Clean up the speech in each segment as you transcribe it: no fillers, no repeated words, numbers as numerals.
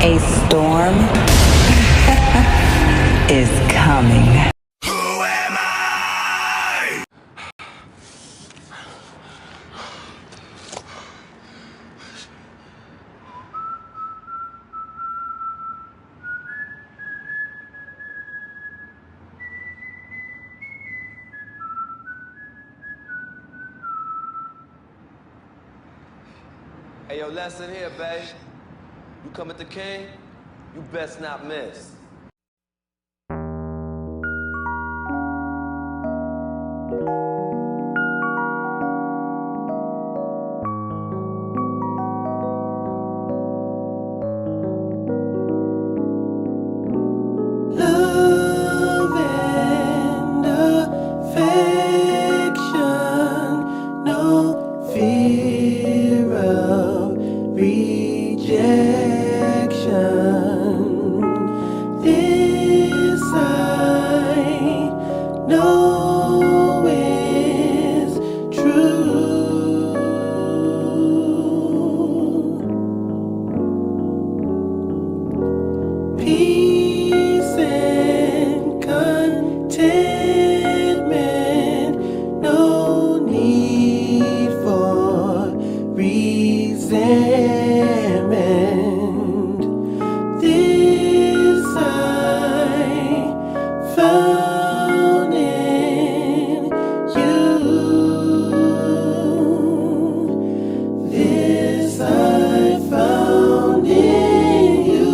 A storm is coming. Who am I? Hey, yo, lesson here, babe. You come at the king, you best not miss. Love and affection, no fear of rejection. This I know is true. Peace and contentment, no need for resentment. This I found in you. This I found in you.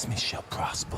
Me shall prosper.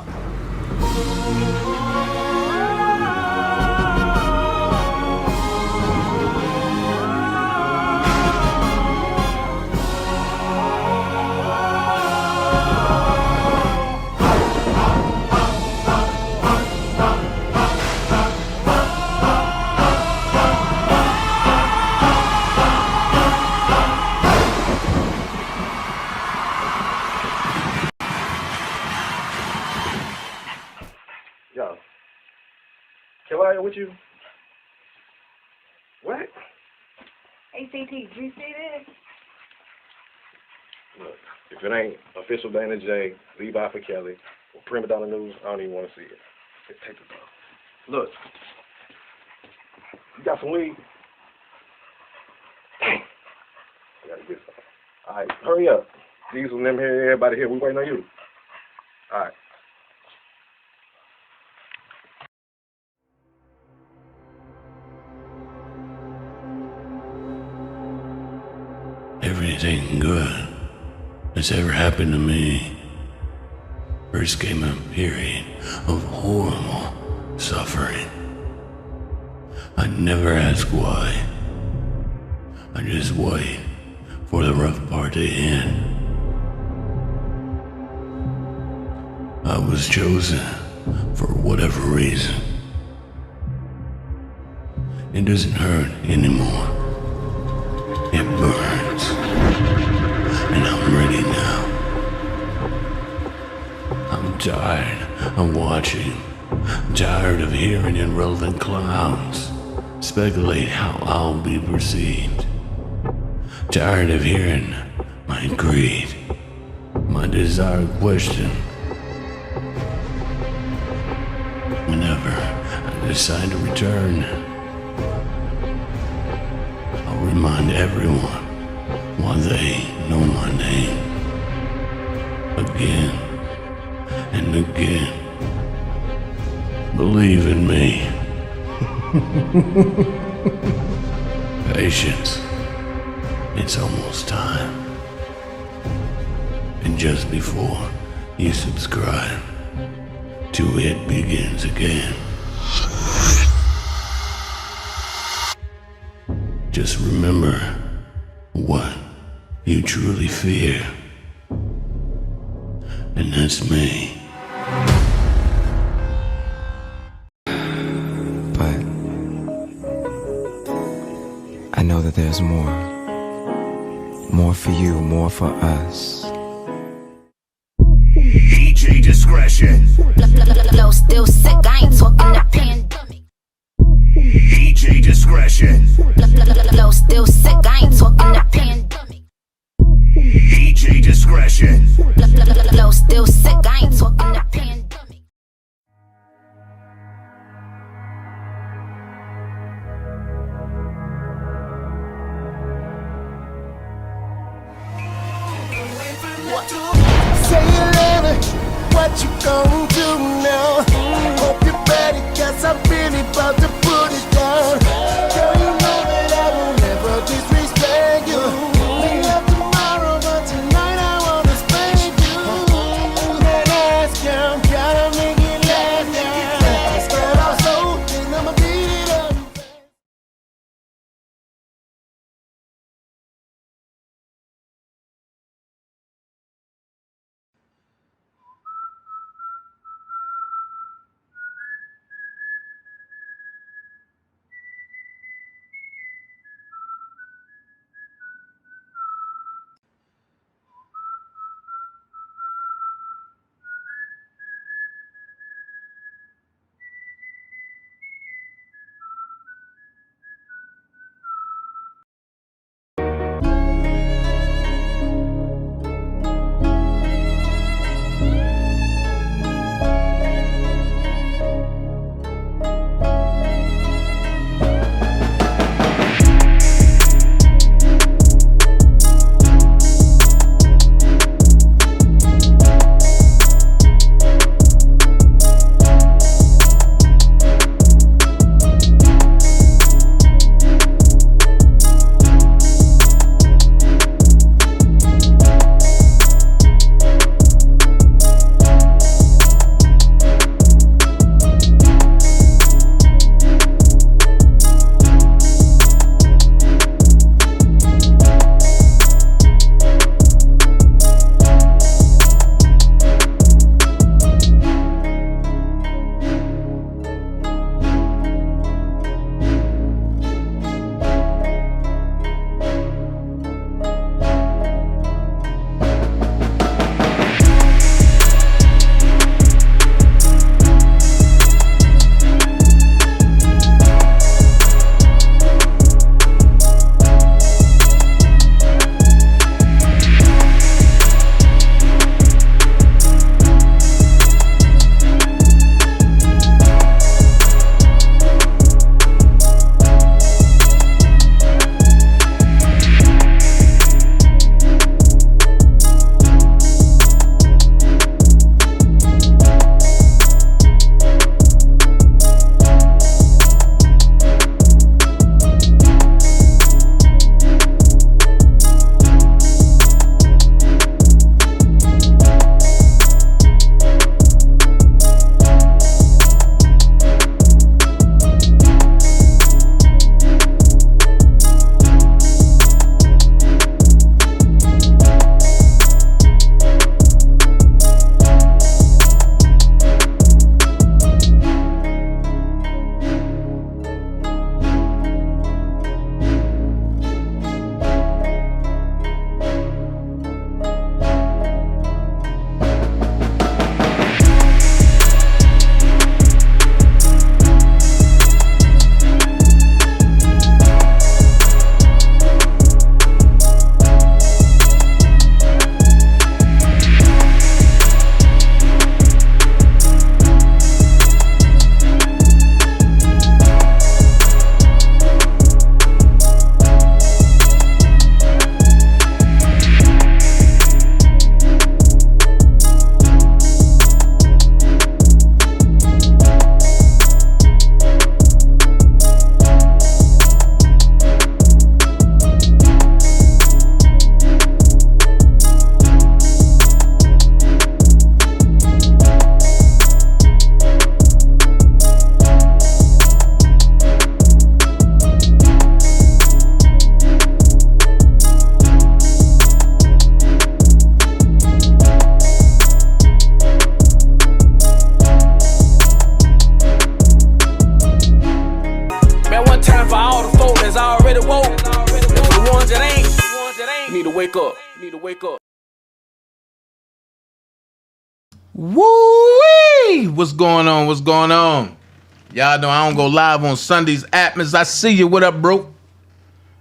out here with you? What? ACT, did you see this? Look, if it ain't OfficialDanaJay, Levi for Kelly, or Prima Donna News, I don't even want to see it. Just take the ball. Look, you got some weed? Dang. I gotta get some. All right, hurry up. Diesel and them here, everybody here, we waiting on you. All right. Everything good that's ever happened to me first came a period of horrible suffering. I never ask why. I just wait for the rough part to end. I was chosen for whatever reason. It doesn't hurt anymore. It burns. And I'm ready now. I'm tired of watching. Tired of hearing irrelevant clowns speculate how I'll be perceived. Tired of hearing my greed, my desire questioned. Whenever I decide to return, I'll remind everyone why they know my name. Again and again. Believe in me. Patience. It's almost time. And just before you subscribe to It Begins Again, just remember what you truly fear. And that's me. But I know that there's more. More for you, more for us. DJ discretion. Flow still sick, I ain't talking the pandemic. DJ discretion. Flow still sick, I ain't talking the pandemic. DJ discretion. Flow still sick, I ain't talking the pandemic. Say it louder, what you gon' do now? Hope you're ready, cause I'm really about to put it down. Girl, you know that I will never disrespect you. We have tomorrow, but tonight I wanna spank you. That ass, girl, gotta make it last, girl. Spread our soul, and I'ma beat it up. COMICAL. Woo-wee! What's going on? What's going on? Y'all know I don't go live on Sundays. Atmos, I see you. What up, bro?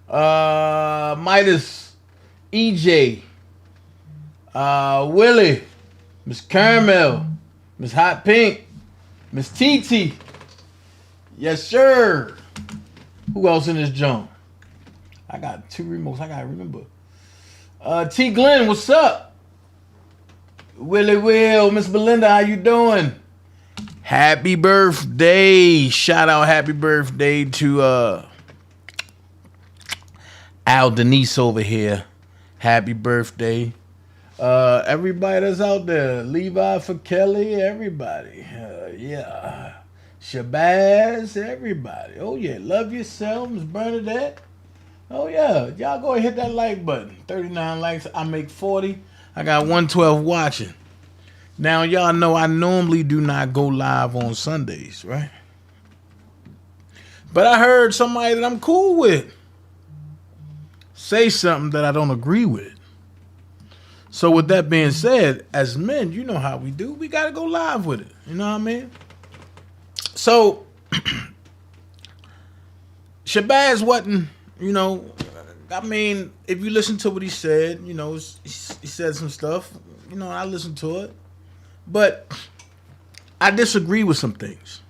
Midas, EJ, Willie, Miss Caramel, Miss Hot Pink, Miss TT. Yes, sir. Who else in this junk? I got 2 remotes. I gotta remember. T Glenn, what's up? Willie Will, Miss Belinda, how you doing? Happy birthday. Shout out happy birthday to Al Denise over here. Happy birthday. Everybody that's out there. Levi for Kelly, everybody. Yeah. Shabazz, everybody. Oh yeah, love yourself, Miss Bernadette. Oh yeah, y'all go and hit that like button. 39 likes, I make 40. I got 112 watching. Now y'all know I normally do not go live on Sundays, right? But I heard somebody that I'm cool with say something that I don't agree with. So with that being said, as men, you know how we do. We got to go live with it. You know what I mean? So Shabazz wasn't, you know, I mean, if you listen to what he said, you know, he said some stuff, you know, I listened to it. But I disagree with some things.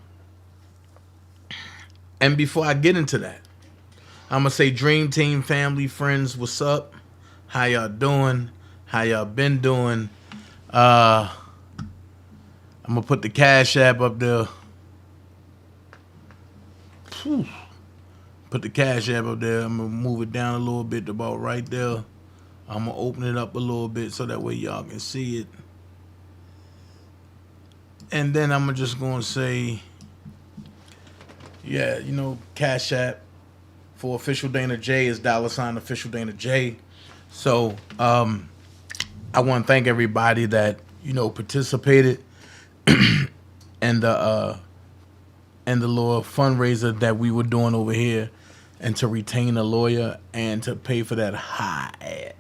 And before I get into that, I'm going to say Dream Team, family, friends, what's up? How y'all doing? How y'all been doing? I'm going to put the Cash App up there. Whew. Put the Cash App up there. I'm going to move it down a little bit to about right there. I'm going to open it up a little bit so that way y'all can see it. And then I'm just going to say, yeah, you know, Cash App for OfficialDanaJay is $OfficialDanaJay. So I want to thank everybody that, you know, participated and the little fundraiser that we were doing over here, and to retain a lawyer and to pay for that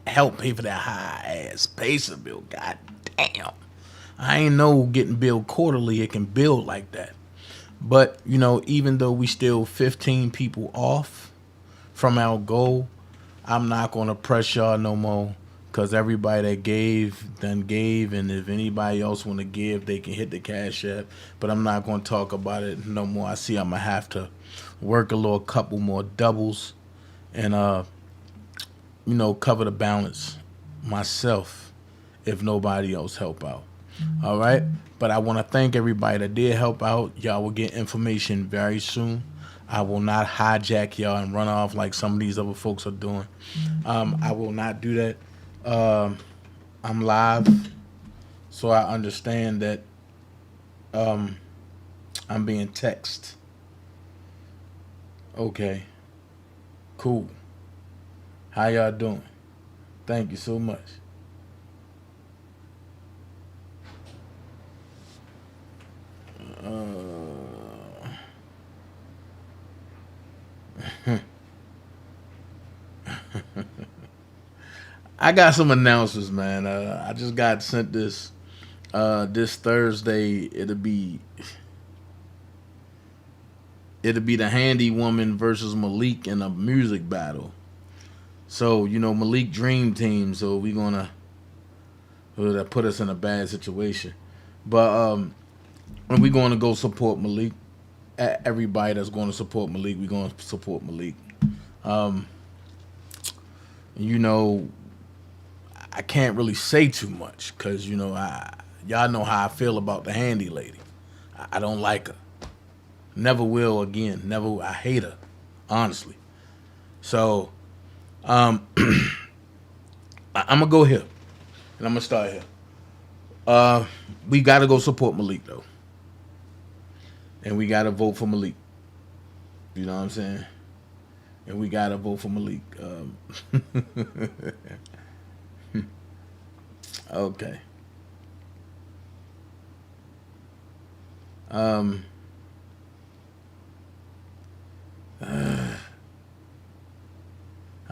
help pay for that high ass pacer bill. God damn. I ain't know getting billed quarterly it can build like that. But, you know, even though we still 15 people off from our goal, I'm not going to press y'all no more, because everybody that gave, done gave, and if anybody else want to give, they can hit the Cash App. But I'm not going to talk about it no more. I see I'm going to have to work a little couple more doubles and, you know, cover the balance myself if nobody else help out. All right? But I want to thank everybody that did help out. Y'all will get information very soon. I will not hijack y'all and run off like some of these other folks are doing. I will not do that. I'm live, so I understand that I'm being texted. Okay, cool. How y'all doing? Thank you so much. I got some announcements, man. I just got sent this this Thursday. It'll be the Handy Woman versus Malik in a music battle. So, you know, Malik Dream Team, so we gonna that put us in a bad situation. But we're gonna go support Malik. Everybody that's going to support Malik, we're going to support Malik. You know, I can't really say too much because, you know, y'all know how I feel about the Handy lady. I don't like her. Never will again. Never. I hate her, honestly. So, I'm gonna go here, and I'm gonna start here. We gotta go support Malik though, and we gotta vote for Malik. You know what I'm saying? And we gotta vote for Malik. Okay.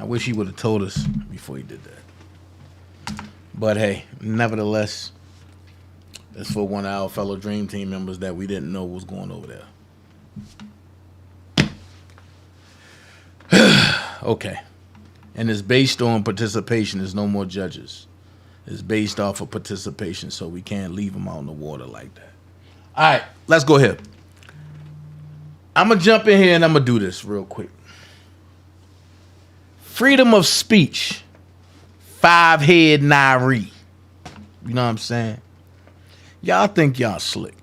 I wish he would have told us before he did that. But hey, nevertheless, it's for one of our fellow Dream Team members that we didn't know was going over there. Okay. And it's based on participation. There's no more judges. It's based off of participation, so we can't leave them out in the water like that. All right, let's go here. I'm going to jump in here and I'm going to do this real quick. Freedom of speech. 5-head Nairi. You know what I'm saying? Y'all think y'all slick.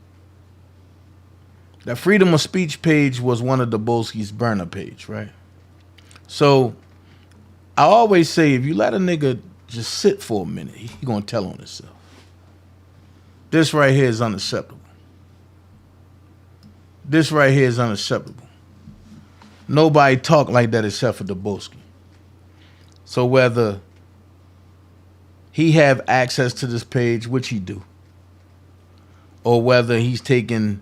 That freedom of speech page was one of the Bolski's burner page, right? So I always say if you let a nigga just sit for a minute, he gonna tell on himself. This right here is unacceptable. This right here is unacceptable. Nobody talk like that except for the Bolski. So whether he have access to this page, which he do, or whether he's taking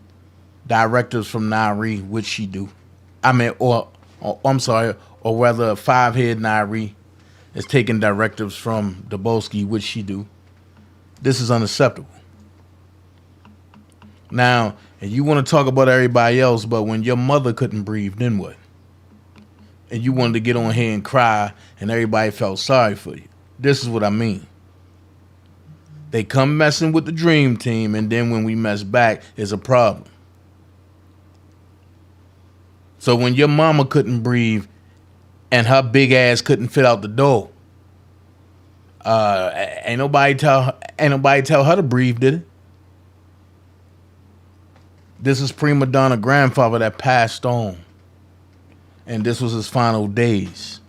directives from Nairi, which he do, or whether 5-head Nairi is taking directives from the Bolski, which she do, this is unacceptable. Now, and you want to talk about everybody else, but when your mother couldn't breathe, then what? And you wanted to get on here and cry, and everybody felt sorry for you. This is what I mean. They come messing with the Dream Team, and then when we mess back, it's a problem. So when your mama couldn't breathe and her big ass couldn't fit out the door, ain't nobody tell her to breathe, did it? This is prima donna grandfather that passed on, and this was his final days.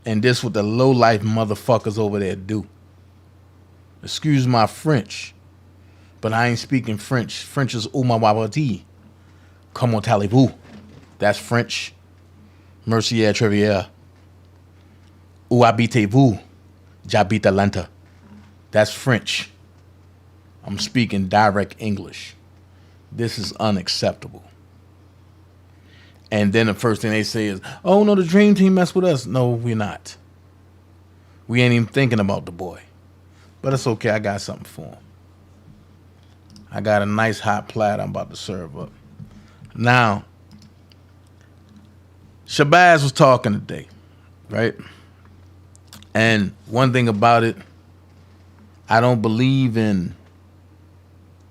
And this what the low life motherfuckers over there do. Excuse my French, but I ain't speaking French. French is umawawati. Comment allez-vous? That's French. Merci à Trevière. Où habitez-vous? J'habite Atlanta. That's French. I'm speaking direct English. This is unacceptable. And then the first thing they say is, oh no, the Dream Team messed with us. No, we're not. We ain't even thinking about the boy. But it's okay, I got something for him. I got a nice hot platter I'm about to serve up. Now, Shabazz was talking today, right? And one thing about it, I don't believe in,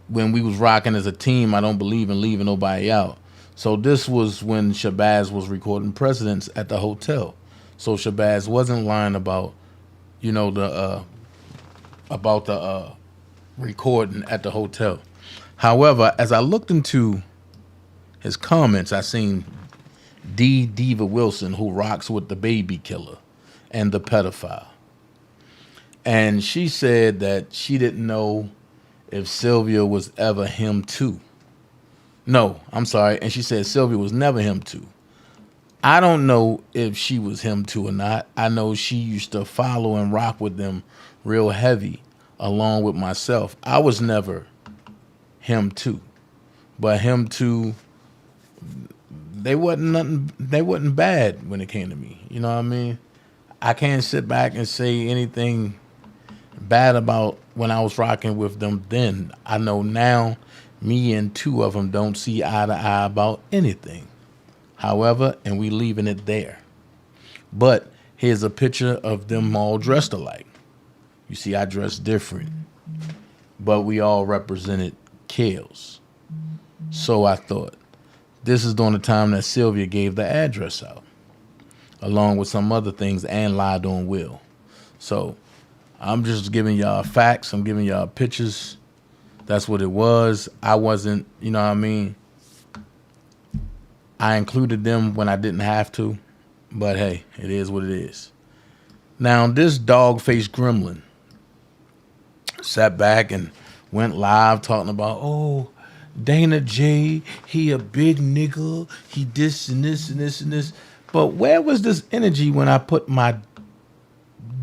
when we was rocking as a team, I don't believe in leaving nobody out. So this was when Shabazz was recording Presidents at the hotel. So Shabazz wasn't lying about, you know, the recording at the hotel. However, as I looked into his comments, I seen D. Diva Wilson, who rocks with the baby killer and the pedophile. And she said that she didn't know if Sylvia was ever him too. No, I'm sorry. And she said Sylvia was never him too. I don't know if she was him too or not. I know she used to follow and rock with them real heavy along with myself. I was never him too. But him too, they wasn't bad when it came to me. You know what I mean? I can't sit back and say anything bad about when I was rocking with them then. I know now me and two of them don't see eye to eye about anything. However, and we leaving it there. But here's a picture of them all dressed alike. You see, I dress different. But we all represented kills. So I thought, this is during the time that Sylvia gave the address out, along with some other things, and lied on Will. So I'm just giving y'all facts. I'm giving y'all pictures. That's what it was. I wasn't, you know what I mean? I included them when I didn't have to. But hey, it is what it is. Now, this dog-faced gremlin sat back and went live talking about, oh, Dana J, he a big nigga. He this and this and this and this. But where was this energy when I put my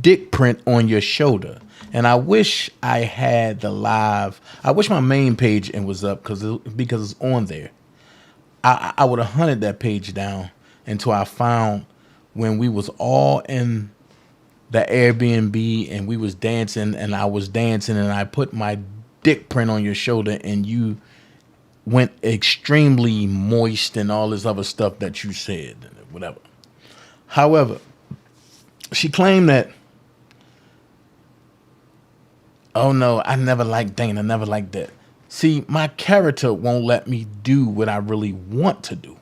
dick print on your shoulder? And I wish I had the live. I wish my main page was up because it's on there. I would have hunted that page down until I found when we was all in the Airbnb and we was dancing and I was dancing and I put my dick print on your shoulder and you went extremely moist and all this other stuff that you said, whatever. However, she claimed that, oh no, I never liked Dana, never liked that. See, my character won't let me do what I really want to do.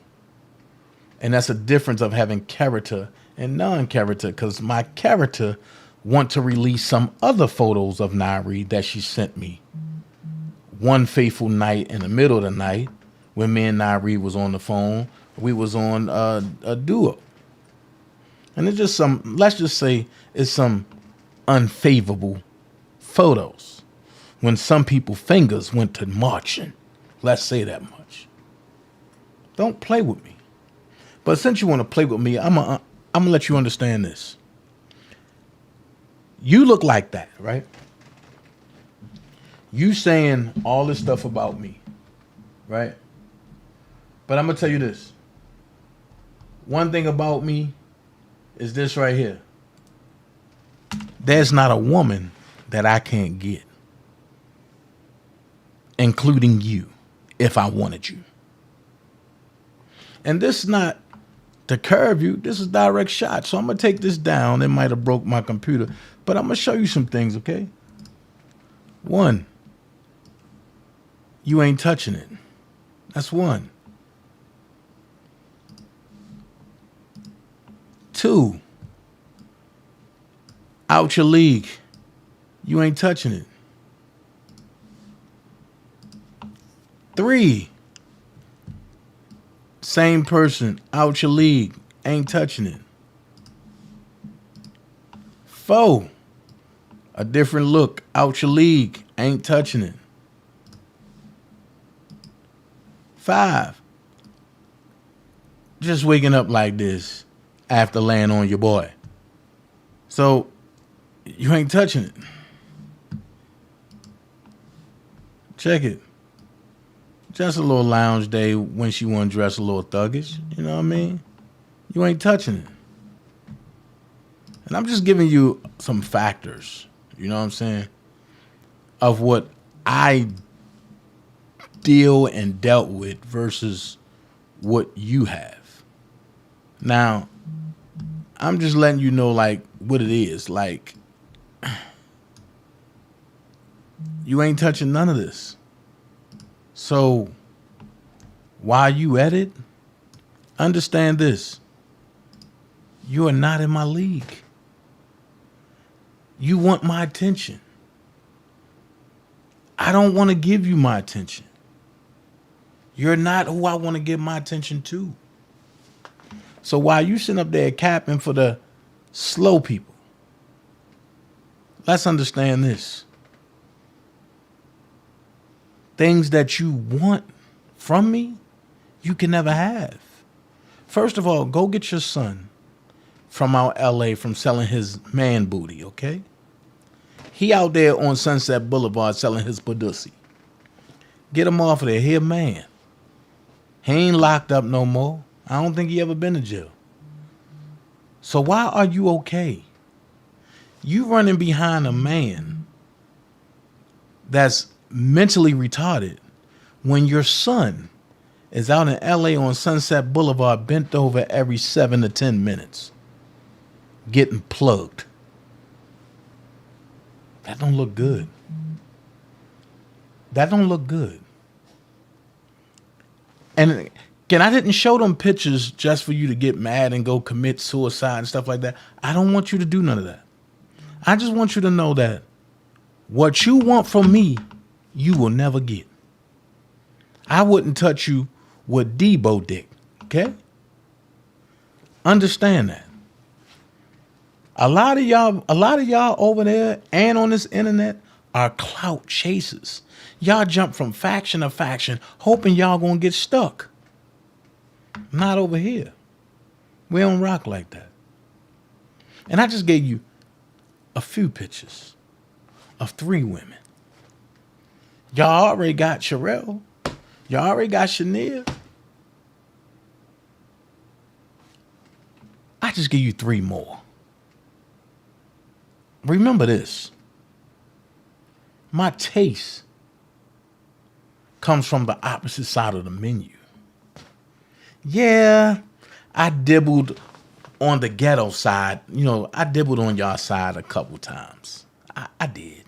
And that's a difference of having character and non-character, because my character want to release some other photos of Nairi that she sent me one fateful night in the middle of the night when me and Nairi was on the phone. We was on a duo. And it's just some, let's just say it's some unfavorable photos when some people's fingers went to marching. Let's say that much. Don't play with me. But since you want to play with me, I'm gonna let you understand this. You look like that, right? You saying all this stuff about me, right? But I'm gonna tell you this. One thing about me is this right here. There's not a woman that I can't get, including you, if I wanted you. And this is not to curve you. This is direct shot. So I'm going to take this down. It might have broke my computer, but I'm going to show you some things, okay? One, you ain't touching it. That's one. Two, out your league. You ain't touching it. Three, same person, out your league, ain't touching it. Four, a different look, out your league, ain't touching it. Five, just waking up like this after laying on your boy. So you ain't touching it. Check it. Just a little lounge day when she want to dress a little thuggish. You know what I mean? You ain't touching it. And I'm just giving you some factors, you know what I'm saying, of what I deal and dealt with versus what you have. Now, I'm just letting you know, like, what it is. Like, you ain't touching none of this. So, while you at it, understand this. You are not in my league. You want my attention. I don't want to give you my attention. You're not who I want to give my attention to. So while you sitting up there capping for the slow people, let's understand this. Things that you want from me, you can never have. First of all, go get your son from out LA from selling his man booty, okay? He out there on Sunset Boulevard selling his pussy. Get him off of there. He a man. He ain't locked up no more. I don't think he ever been to jail. So why are you okay? You running behind a man that's mentally retarded when your son is out in LA on Sunset Boulevard bent over every 7 to 10 minutes getting plugged. That don't look good. That don't look good. And again, I didn't show them pictures just for you to get mad and go commit suicide and stuff like that. I don't want you to do none of that. I just want you to know that what you want from me, you will never get. I wouldn't touch you with Debo dick, okay? Understand that. A lot of y'all over there and on this internet are clout chasers. Y'all jump from faction to faction, hoping y'all gonna get stuck. Not over here. We don't rock like that. And I just gave you a few pictures of 3 women. Y'all already got Sherelle. Y'all already got Shania. I just give you 3 more. remember this. My taste comes from the opposite side of the menu. Yeah, I dibbled on the ghetto side. You know, I dibbled on y'all side a couple times. I did.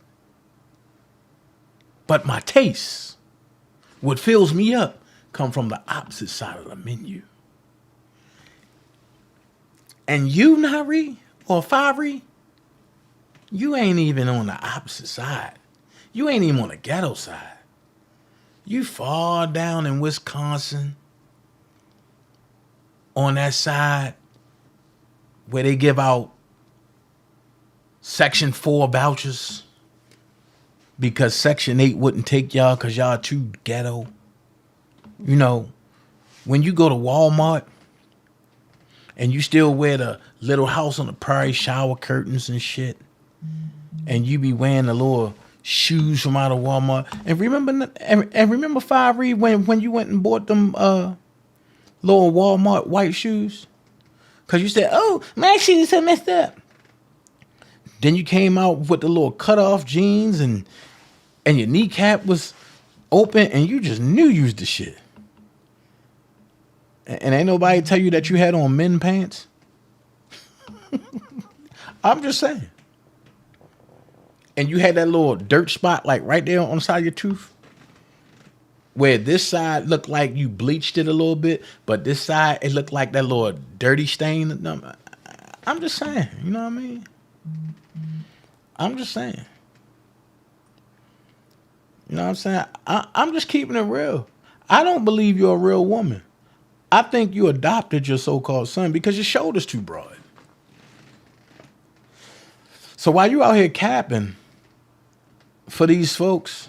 But my taste, what fills me up, come from the opposite side of the menu. And you, Nari, or Favre, you ain't even on the opposite side. You ain't even on the ghetto side. You far down in Wisconsin, on that side where they give out Section 4 vouchers because Section 8 wouldn't take y'all because y'all too ghetto. You know, when you go to Walmart and you still wear the Little House on the Prairie shower curtains and shit, and you be wearing the little shoes from out of Walmart. And remember Favre when you went and bought them little Walmart white shoes? Cause you said, "Oh, my shoes are messed up." Then you came out with the little cutoff jeans and your kneecap was open, and you just knew you was the shit. And ain't nobody tell you that you had on men pants. I'm just saying. And you had that little dirt spot like right there on the side of your tooth, where this side looked like you bleached it a little bit, but this side it looked like that little dirty stain. I'm just saying, you know what I mean? I'm just saying. You know what I'm saying? I'm just keeping it real. I don't believe you're a real woman. I think you adopted your so-called son because your shoulder's too broad. So while you out here capping for these folks,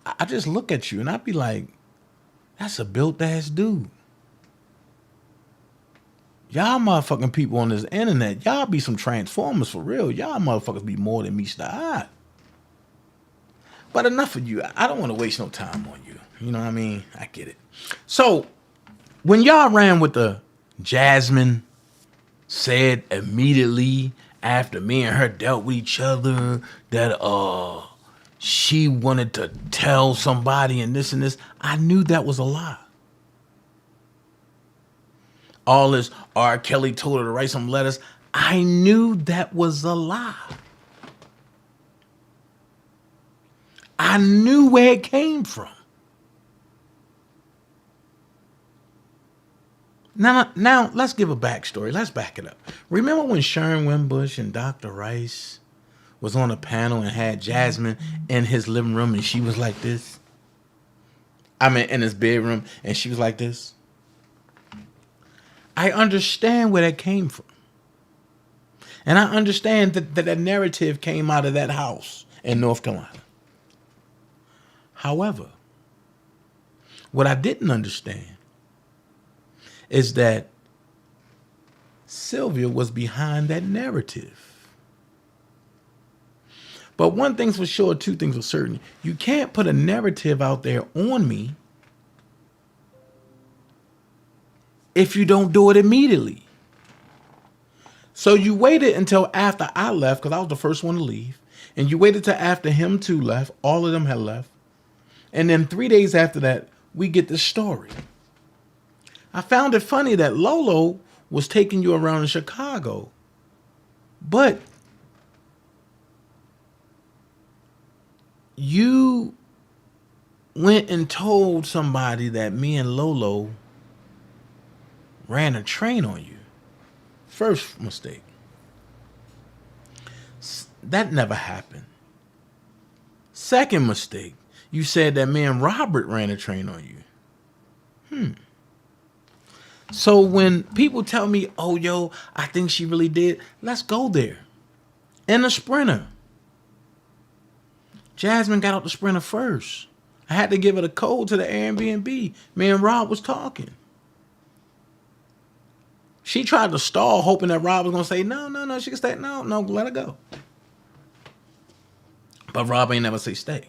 I just look at you and I be like, that's a built-ass dude. Y'all motherfucking people on this internet, y'all be some transformers for real. Y'all motherfuckers be more than meets the eye. But enough of you. I don't want to waste no time on you. You know what I mean? I get it. So when y'all ran with the Jasmine said immediately after me and her dealt with each other that she wanted to tell somebody and this, I knew that was a lie. All this R. Kelly told her to write some letters, I knew that was a lie. I knew where it came from. Now let's give a backstory. Let's back it up. Remember when Sharon Wimbush and Dr. Rice was on a panel and had Jasmine in his living room and she was like this? I mean, in his bedroom and she was like this? I understand where that came from. And I understand that narrative came out of that house in North Carolina. However, what I didn't understand is that Sylvia was behind that narrative. But one thing's for sure, two things for certain. You can't put a narrative out there on me if you don't do it immediately. So you waited until after I left, because I was the first one to leave, and you waited till after him too left, all of them had left. And then 3 days after that, we get this story. I found it funny that Lolo was taking you around in Chicago, but you went and told somebody that me and Lolo ran a train on you. First mistake. That never happened. Second mistake. You said that me and Robert ran a train on you. So when people tell me, oh, yo, I think she really did, let's go there. In the Sprinter. Jasmine got out the Sprinter first. I had to give her the code to the Airbnb. Me and Rob was talking. She tried to stall, hoping that Rob was going to say, no, she can stay. No, let her go. But Rob ain't never say stay.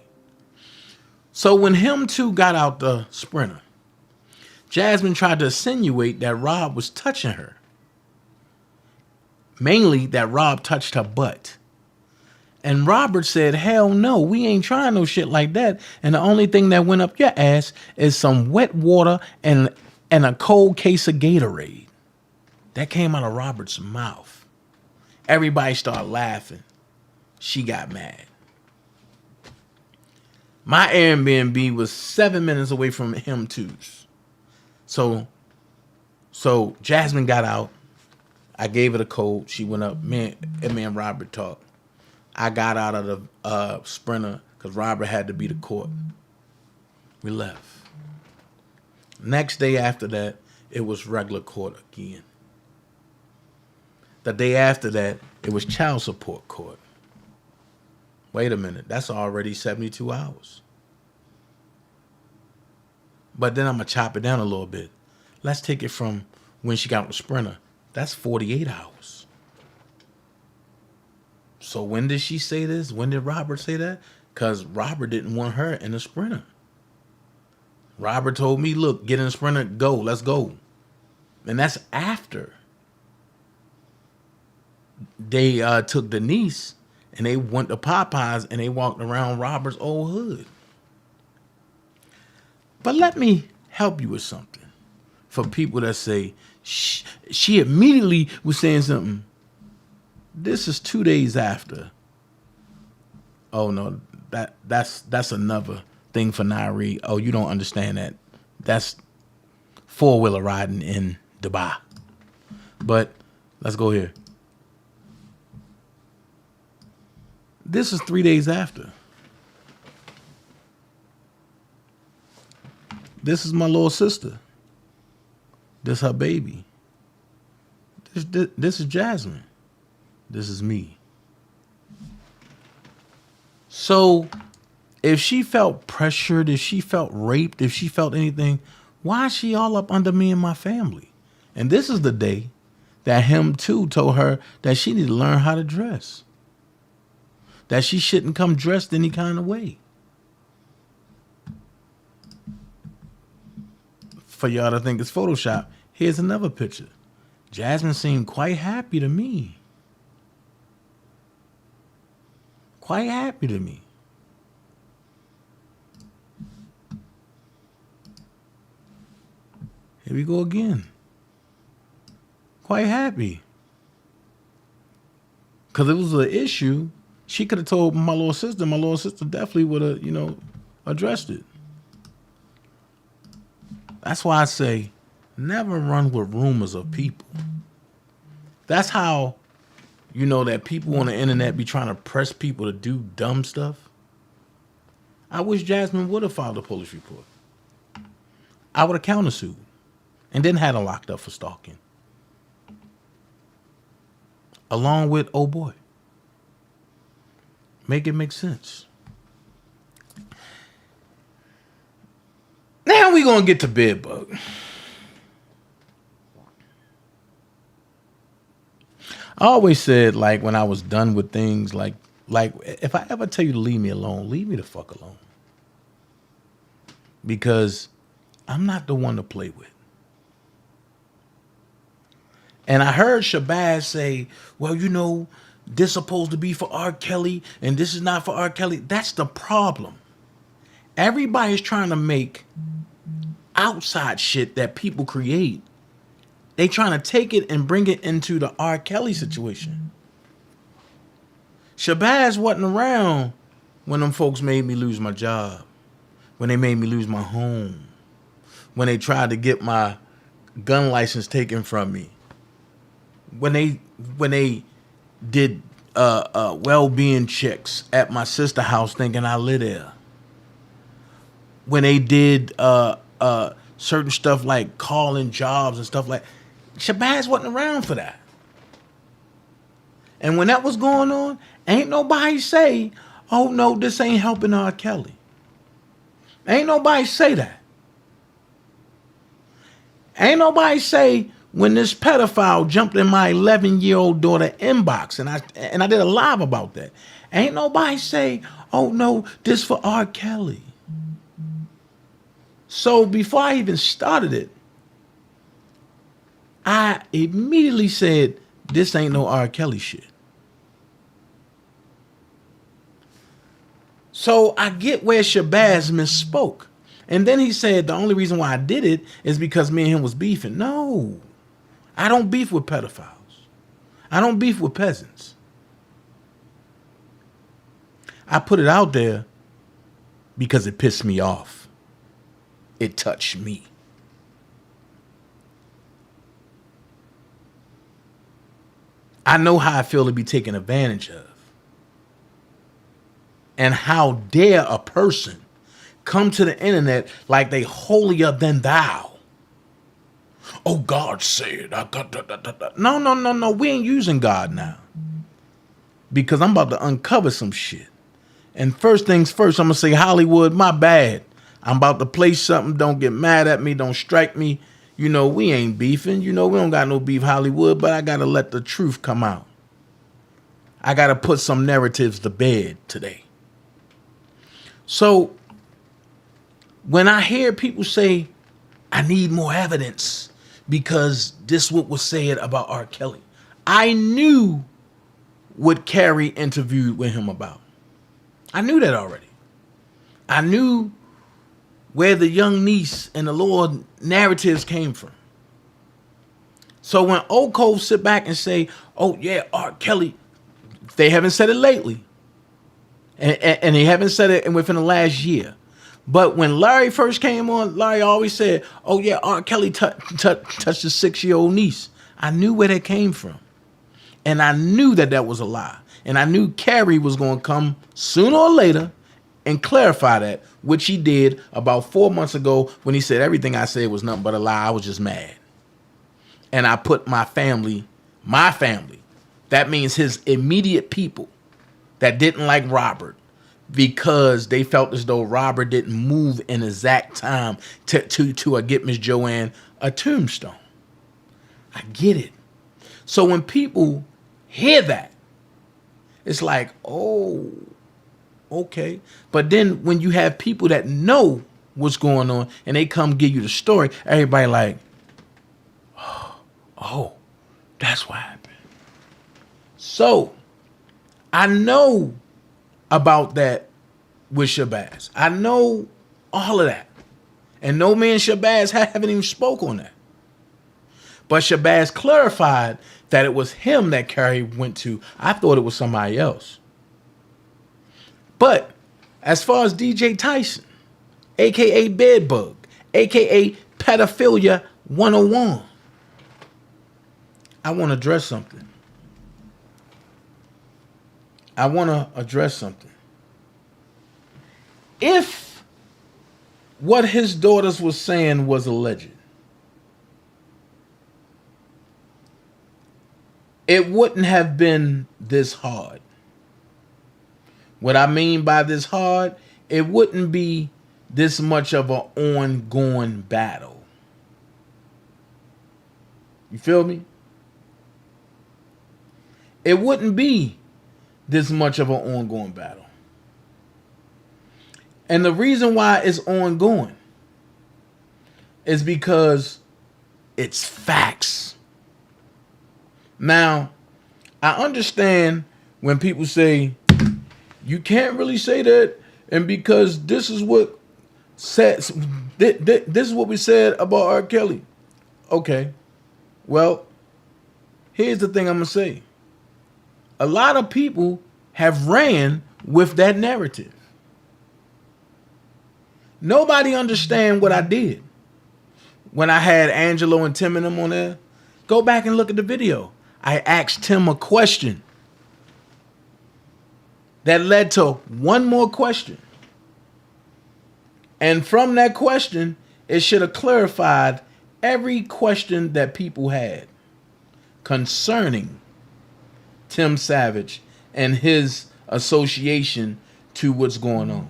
So when him two got out the Sprinter, Jasmine tried to insinuate that Rob was touching her. Mainly that Rob touched her butt. And Robert said, hell no, we ain't trying no shit like that. And the only thing that went up your ass is some wet water and a cold case of Gatorade. That came out of Robert's mouth. Everybody started laughing. She got mad. My Airbnb was 7 minutes away from him too's. So Jasmine got out. I gave her the code. She went up. Me and Robert talked. I got out of the Sprinter because Robert had to be to court. We left. Next day after that, it was regular court again. The day after that, it was child support court. Wait a minute, that's already 72 hours. But then I'm going to chop it down a little bit. Let's take it from when she got on the Sprinter. That's 48 hours. So when did she say this? When did Robert say that? Because Robert didn't want her in the Sprinter. Robert told me, look, get in the Sprinter, go, let's go. And that's after they took Denise and they went to Popeyes and they walked around Robert's old hood. But let me help you with something. For people that say, she immediately was saying something. This is 2 days after. Oh no, that's another thing for Nairi. Oh, you don't understand that. That's four-wheeler riding in Dubai. But let's go here. This is 3 days after. This is my little sister. This her baby. This is Jasmine. This is me. So if she felt pressured, if she felt raped, if she felt anything, why is she all up under me and my family? And this is the day that him too told her that she needed to learn how to dress. That she shouldn't come dressed any kind of way. For y'all to think it's Photoshop, here's another picture. Jasmine seemed quite happy to me. Quite happy to me. Here we go again. Quite happy. Because it was an issue. She could have told my little sister. My little sister definitely would have, addressed it. That's why I say, never run with rumors of people. That's how, that people on the internet be trying to press people to do dumb stuff. I wish Jasmine would have filed a police report. I would have countersued and then had her locked up for stalking. Along with, oh boy. Make it make sense. Now we gonna get to bedbug. I always said, like, when I was done with things, like if I ever tell you to leave me alone, leave me the fuck alone. Because I'm not the one to play with. And I heard Shabazz say, well, this is supposed to be for R. Kelly, and this is not for R. Kelly. That's the problem. Everybody's trying to make outside shit that people create. They trying to take it and bring it into the R. Kelly situation. Shabazz wasn't around when them folks made me lose my job, when they made me lose my home, when they tried to get my gun license taken from me, when they did well-being checks at my sister's house thinking I live there, when they did certain stuff like calling jobs and stuff like Shabazz wasn't around for that. And when that was going on, ain't nobody say, oh no, this ain't helping R. Kelly. Ain't nobody say that. Ain't nobody say when this pedophile jumped in my 11-year-old daughter inbox, and I did a live about that. Ain't nobody say, oh no, this for R. Kelly. So before I even started it, I immediately said, this ain't no R. Kelly shit. So I get where Shabazz misspoke. And then he said the only reason why I did it is because me and him was beefing. No, I don't beef with pedophiles. I don't beef with peasants. I put it out there because it pissed me off. It touched me. I know how I feel to be taken advantage of. And how dare a person come to the internet like they holier than thou. Oh, God said. No. We ain't using God now. Because I'm about to uncover some shit. And first things first, I'm going to say, Hollywood, my bad. I'm about to play something. Don't get mad at me. Don't strike me. You know, we ain't beefing. You know, we don't got no beef, Hollywood. But I got to let the truth come out. I got to put some narratives to bed today. So when I hear people say, I need more evidence because this what was said about R. Kelly, I knew what Carrie interviewed with him about. I knew that already. I knew where the young niece and the Lord narratives came from. So when Old Cove sit back and say, oh yeah, R. Kelly, they haven't said it lately. And they haven't said it within the last year. But when Larry first came on, Larry always said, oh yeah, R. Kelly touched his 6-year-old niece. I knew where that came from. And I knew that was a lie. And I knew Carrie was going to come sooner or later and clarify that, which he did about 4 months ago when he said everything I said was nothing but a lie. I was just mad. And I put my family, that means his immediate people that didn't like Robert because they felt as though Robert didn't move in exact time to get Miss Joanne a tombstone. I get it. So when people hear that, it's like, oh, okay. But then when you have people that know what's going on and they come give you the story, everybody like, oh, that's what happened. So I know about that with Shabazz. I know all of that. And no man Shabazz haven't even spoke on that. But Shabazz clarified that it was him that Carrie went to. I thought it was somebody else. But as far as DJ Tyson, a.k.a. Bedbug, a.k.a. Pedophilia 101, I want to address something. If what his daughters was saying was alleged, it wouldn't have been this hard. What I mean by this hard, it wouldn't be this much of an ongoing battle. You feel me? It wouldn't be this much of an ongoing battle. And the reason why it's ongoing is because it's facts. Now, I understand when people say, you can't really say that, and because this is what this is what we said about R. Kelly. Okay, well, here's the thing I'm gonna say. A lot of people have ran with that narrative. Nobody understand what I did when I had Angelo and Tim and them on there. Go back and look at the video. I asked Tim a question that led to one more question. And from that question, it should have clarified every question that people had concerning Tim Savage and his association to what's going on.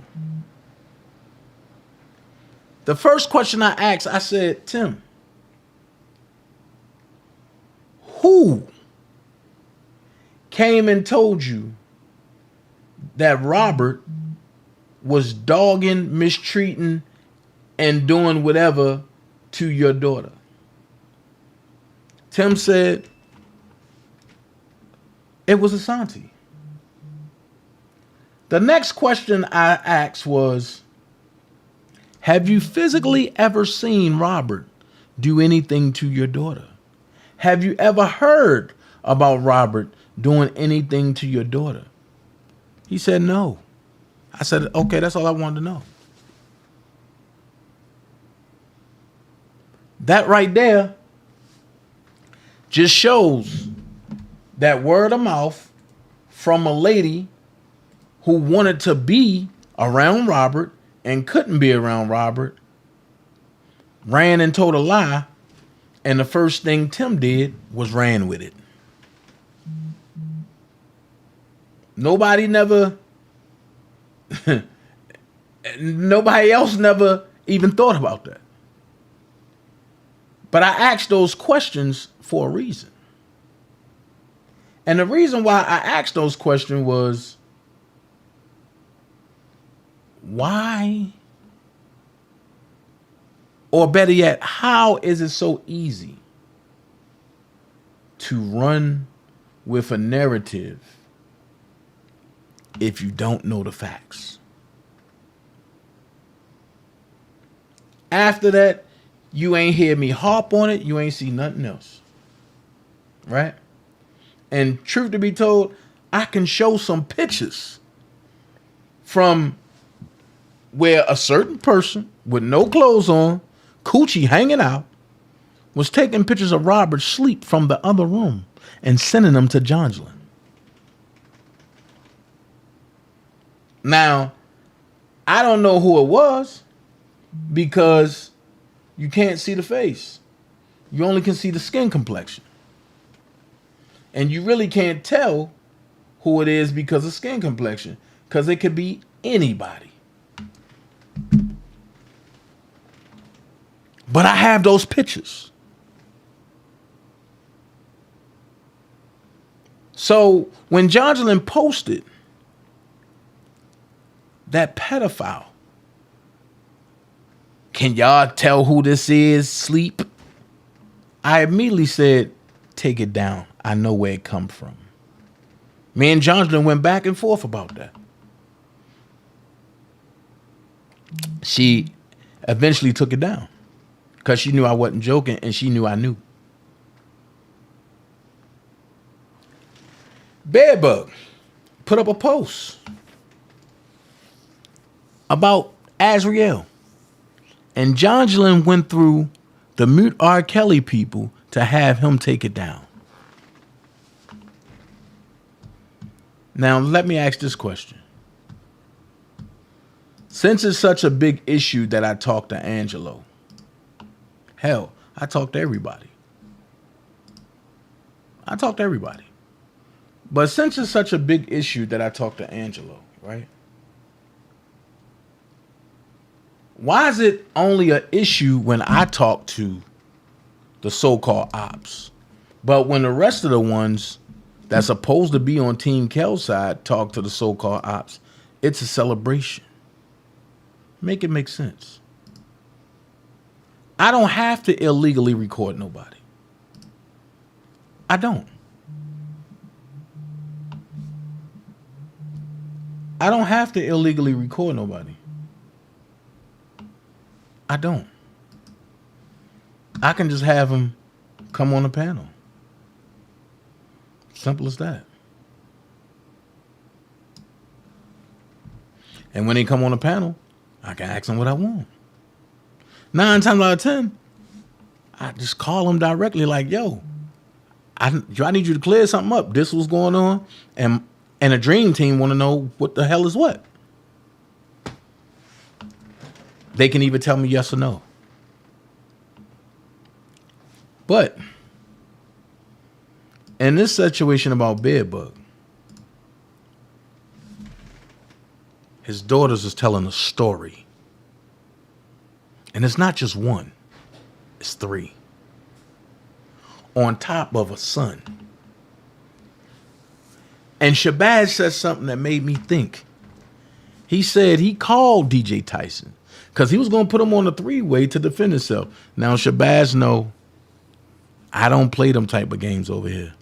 The first question I asked, I said, Tim, who came and told you that Robert was dogging, mistreating, and doing whatever to your daughter? Tim said, it was Asante. The next question I asked was, have you physically ever seen Robert do anything to your daughter? Have you ever heard about Robert doing anything to your daughter? He said no. I said, okay, that's all I wanted to know. That right there just shows that word of mouth from a lady who wanted to be around Robert and couldn't be around Robert, ran and told a lie, and the first thing Tim did was ran with it. Nobody else never even thought about that. But I asked those questions for a reason. And the reason why I asked those questions was, why, or better yet, how is it so easy to run with a narrative if you don't know the facts? After that, you ain't hear me harp on it. You ain't see nothing else. Right? And truth to be told, I can show some pictures from where a certain person with no clothes on, coochie hanging out, was taking pictures of Robert sleep from the other room and sending them to Johnson. Now, I don't know who it was because you can't see the face. You only can see the skin complexion. And you really can't tell who it is because of skin complexion, because it could be anybody. But I have those pictures. So when Johnson posted that pedophile, can y'all tell who this is, sleep? I immediately said, take it down. I know where it come from. Me and Johnson went back and forth about that. She eventually took it down because she knew I wasn't joking and she knew I knew. Bedbug put up a post about Azriel. And Johnson went through the Mute R. Kelly people to have him take it down. Now, let me ask this question. Since it's such a big issue that I talked to Angelo, hell, I talked to everybody. But since it's such a big issue that I talked to Angelo, right? Why is it only an issue when I talk to the so-called ops, but when the rest of the ones that's supposed to be on Team Kel's side talk to the so-called ops, it's a celebration? Make it make sense. I don't have to illegally record nobody. I don't. I don't have to illegally record nobody. I don't. I can just have them come on the panel. Simple as that. And when they come on the panel, I can ask them what I want. 9 times out of 10, I just call them directly like, yo, I need you to clear something up. This was going on. And a dream team want to know what the hell is what. They can either tell me yes or no. But in this situation about Bedbug, his daughters is telling a story. And it's not just one. It's 3. On top of a son. And Shabazz said something that made me think. He said he called DJ Tyson because he was going to put him on a 3-way to defend himself. Now, Shabazz know I don't play them type of games over here.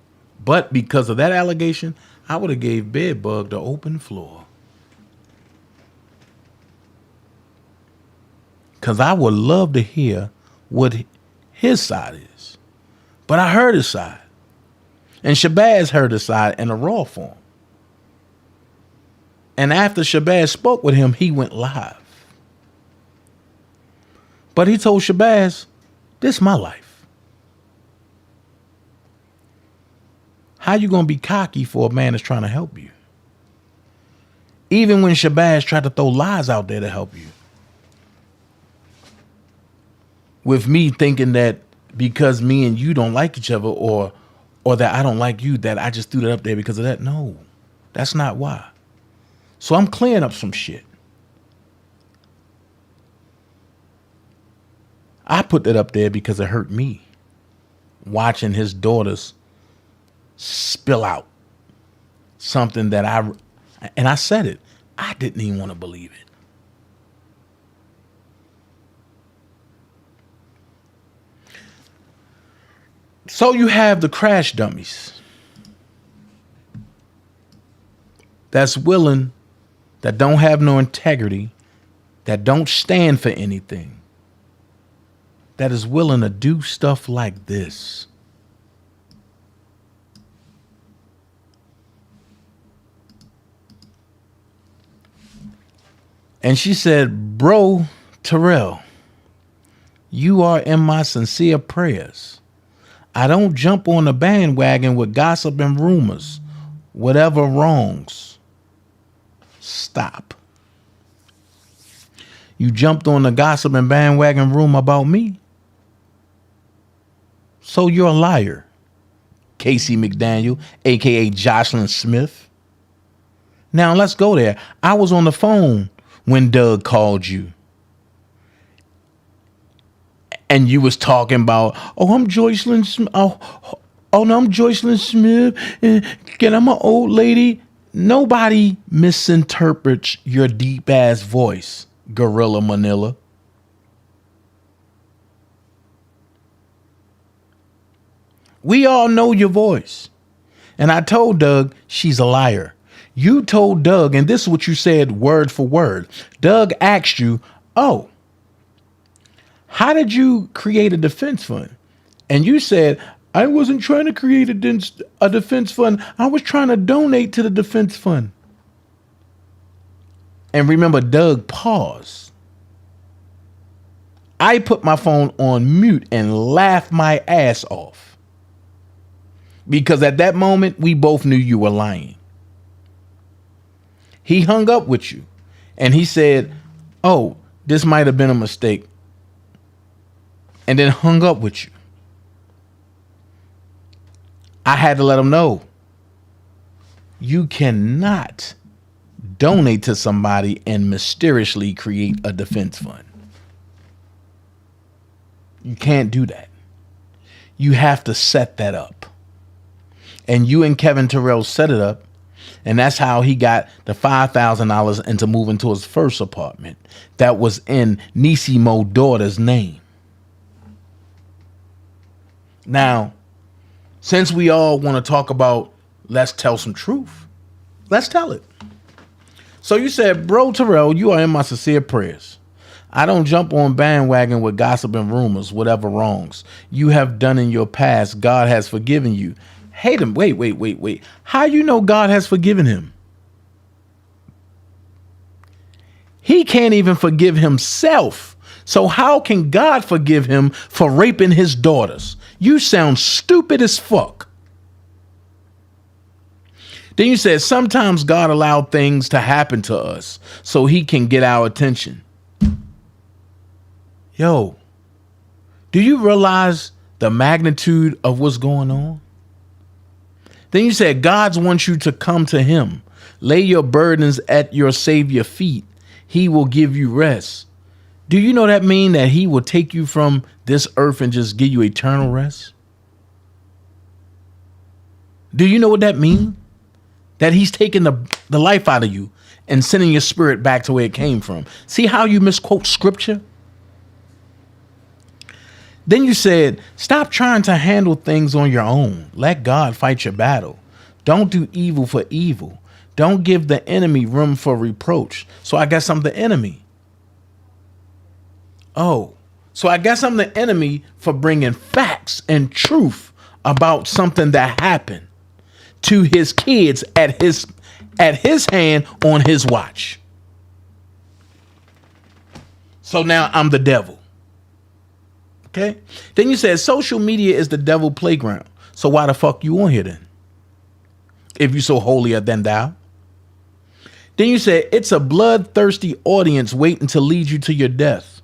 But because of that allegation, I would have gave Bedbug the open floor. because I would love to hear what his side is. But I heard his side. And Shabazz heard his side in a raw form. And after Shabazz spoke with him, he went live. But he told Shabazz, this is my life. How you going to be cocky for a man that's trying to help you? Even when Shabazz tried to throw lies out there to help you. With me thinking that because me and you don't like each other or that I don't like you, that I just threw that up there because of that. No, that's not why. So I'm clearing up some shit. I put that up there because it hurt me. Watching his daughters spill out something that I said it. I didn't even want to believe it. So you have the crash dummies that's willing, that don't have no integrity, that don't stand for anything, that is willing to do stuff like this. And she said, bro, Terrell, you are in my sincere prayers. I don't jump on the bandwagon with gossip and rumors, whatever wrongs. Stop. You jumped on the gossip and bandwagon rumor about me? So you're a liar. Casey McDaniel, aka Jocelyn Smith. Now let's go there. I was on the phone when Doug called you. And you was talking about, oh, I'm Jocelyn Smith. Oh, no, I'm Jocelyn Smith. And I'm an old lady. Nobody misinterprets your deep ass voice, Gorilla Manila. We all know your voice. And I told Doug she's a liar. You told Doug, and this is what you said word for word. Doug asked you, oh, how did you create a defense fund? And you said, I wasn't trying to create a defense fund. I was trying to donate to the defense fund. And remember, Doug paused. I put my phone on mute and laughed my ass off. Because at that moment, we both knew you were lying. He hung up with you. And he said, oh, this might have been a mistake. And then hung up with you. I had to let him know. You cannot donate to somebody and mysteriously create a defense fund. You can't do that. You have to set that up. And you and Kevin Terrell set it up. And that's how he got the $5,000 into moving to his first apartment that was in Nisimo's daughter's name. Now, since we all want to talk about, let's tell some truth. Let's tell it. So you said, bro, Terrell, you are in my sincere prayers. I don't jump on bandwagon with gossip and rumors, whatever wrongs you have done in your past. God has forgiven you. Hate him. Wait. How you know God has forgiven him? He can't even forgive himself. So how can God forgive him for raping his daughters? You sound stupid as fuck. Then you said sometimes God allowed things to happen to us so he can get our attention. Yo, do you realize the magnitude of what's going on? Then you said God wants you to come to him. Lay your burdens at your Savior's feet. He will give you rest. Do you know that mean that he will take you from this earth and just give you eternal rest? Do you know what that means? That he's taking the life out of you and sending your spirit back to where it came from. See how you misquote scripture? Then you said, stop trying to handle things on your own. Let God fight your battle. Don't do evil for evil. Don't give the enemy room for reproach. So I guess I'm the enemy. Oh, so I guess I'm the enemy for bringing facts and truth about something that happened to his kids at his hand on his watch. So now I'm the devil. Okay? Then you said social media is the devil playground. So why the fuck you on here then? If you so holier than thou. Then you said it's a bloodthirsty audience waiting to lead you to your death.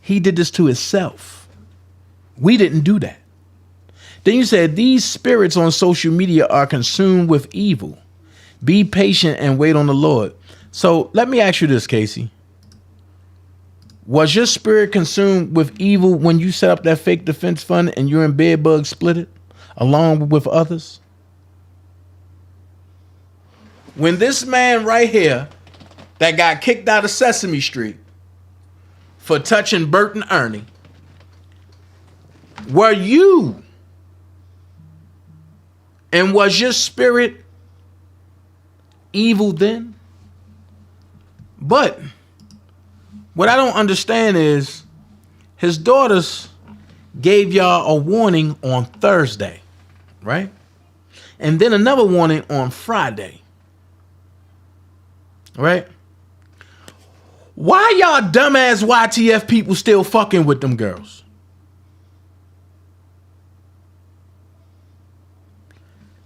He did this to himself. We didn't do that. Then you said these spirits on social media are consumed with evil. Be patient and wait on the Lord. So let me ask you this, Casey. Was your spirit consumed with evil when you set up that fake defense fund and you and Bedbug split it along with others? When this man right here that got kicked out of Sesame Street for touching Bert and Ernie, were you and was your spirit evil then? But what I don't understand is his daughters gave y'all a warning on Thursday, right? And then another warning on Friday, right? Why y'all dumbass YTF people still fucking with them girls?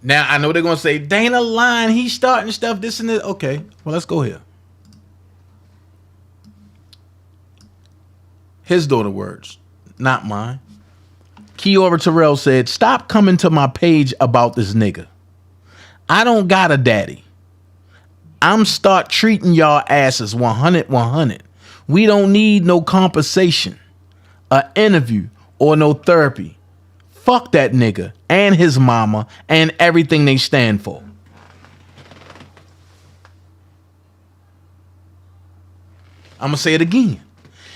Now, I know they're going to say, Dana lying, he's starting stuff, this and this. Okay, well, let's go here. His daughter words, not mine. Kiora Terrell said, stop coming to my page about this nigga. I don't got a daddy. I'm start treating y'all asses 100. We don't need no compensation, a interview, or no therapy. Fuck that nigga and his mama and everything they stand for. I'm gonna say it again.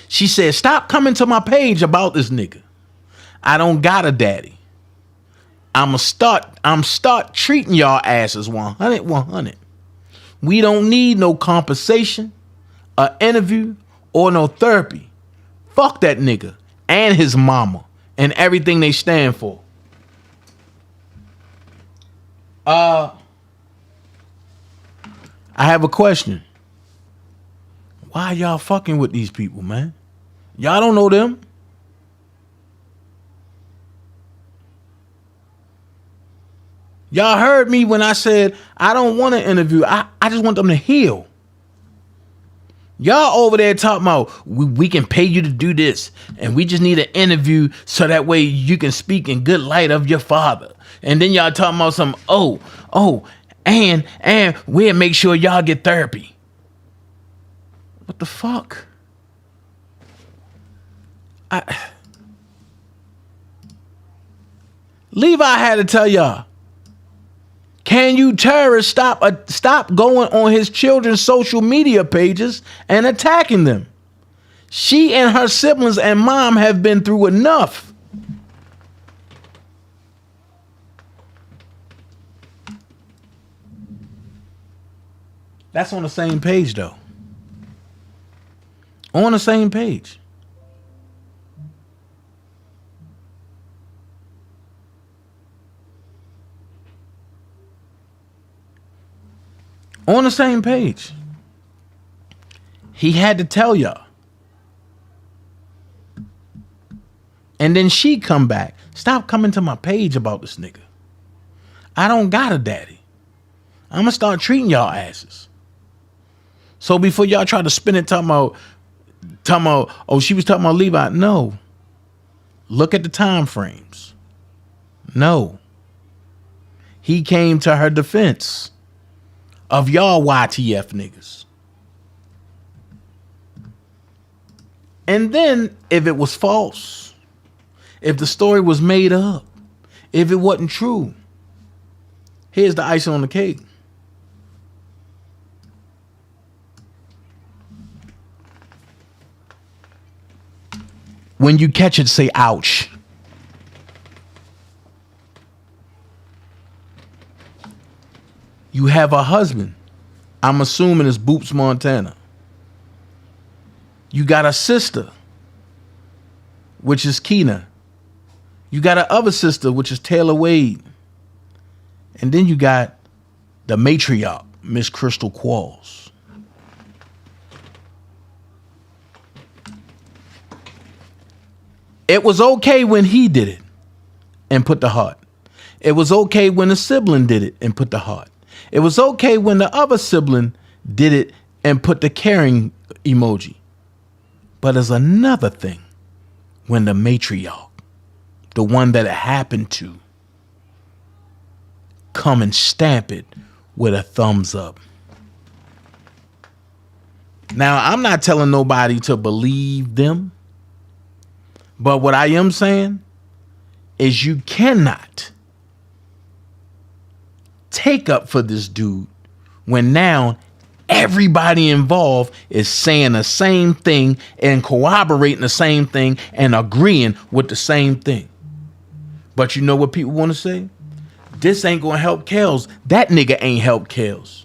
She said, stop coming to my page about this nigga. I don't got a daddy. I'm start treating y'all asses 100. We don't need no compensation, a interview, or no therapy. Fuck that nigga and his mama and everything they stand for. I have a question. Why y'all fucking with these people, man? Y'all don't know them. Y'all heard me when I said I don't want to interview. I just want them to heal. Y'all over there talking about we can pay you to do this and we just need an interview so that way you can speak in good light of your father. And then y'all talking about some and we'll make sure y'all get therapy. What the fuck? Levi had to tell y'all, can you terrorists stop going on his children's social media pages and attacking them? She and her siblings and mom have been through enough. That's on the same page though. On the same page. On the same page. He had to tell y'all. And then she come back. Stop coming to my page about this nigga. I don't got a daddy. I'm gonna start treating y'all asses. So before y'all try to spin it talking about, oh, she was talking about Levi. No. Look at the time frames. No. He came to her defense of y'all YTF niggas. And then if it was false, if the story was made up, if it wasn't true, here's the icing on the cake. When you catch it, say ouch. You have a husband. I'm assuming it's Boops, Montana. You got a sister, which is Keena. You got a other sister, which is Taylor Wade. And then you got the matriarch, Miss Crystal Qualls. It was okay when he did it and put the heart. It was okay when the sibling did it and put the heart. It was okay when the other sibling did it and put the caring emoji. But there's another thing when the matriarch, the one that it happened to, come and stamp it with a thumbs up. Now, I'm not telling nobody to believe them, but what I am saying is you cannot take up for this dude when now everybody involved is saying the same thing and corroborating the same thing and agreeing with the same thing. But you know what people want to say? This ain't gonna help Kels. That nigga ain't help Kels.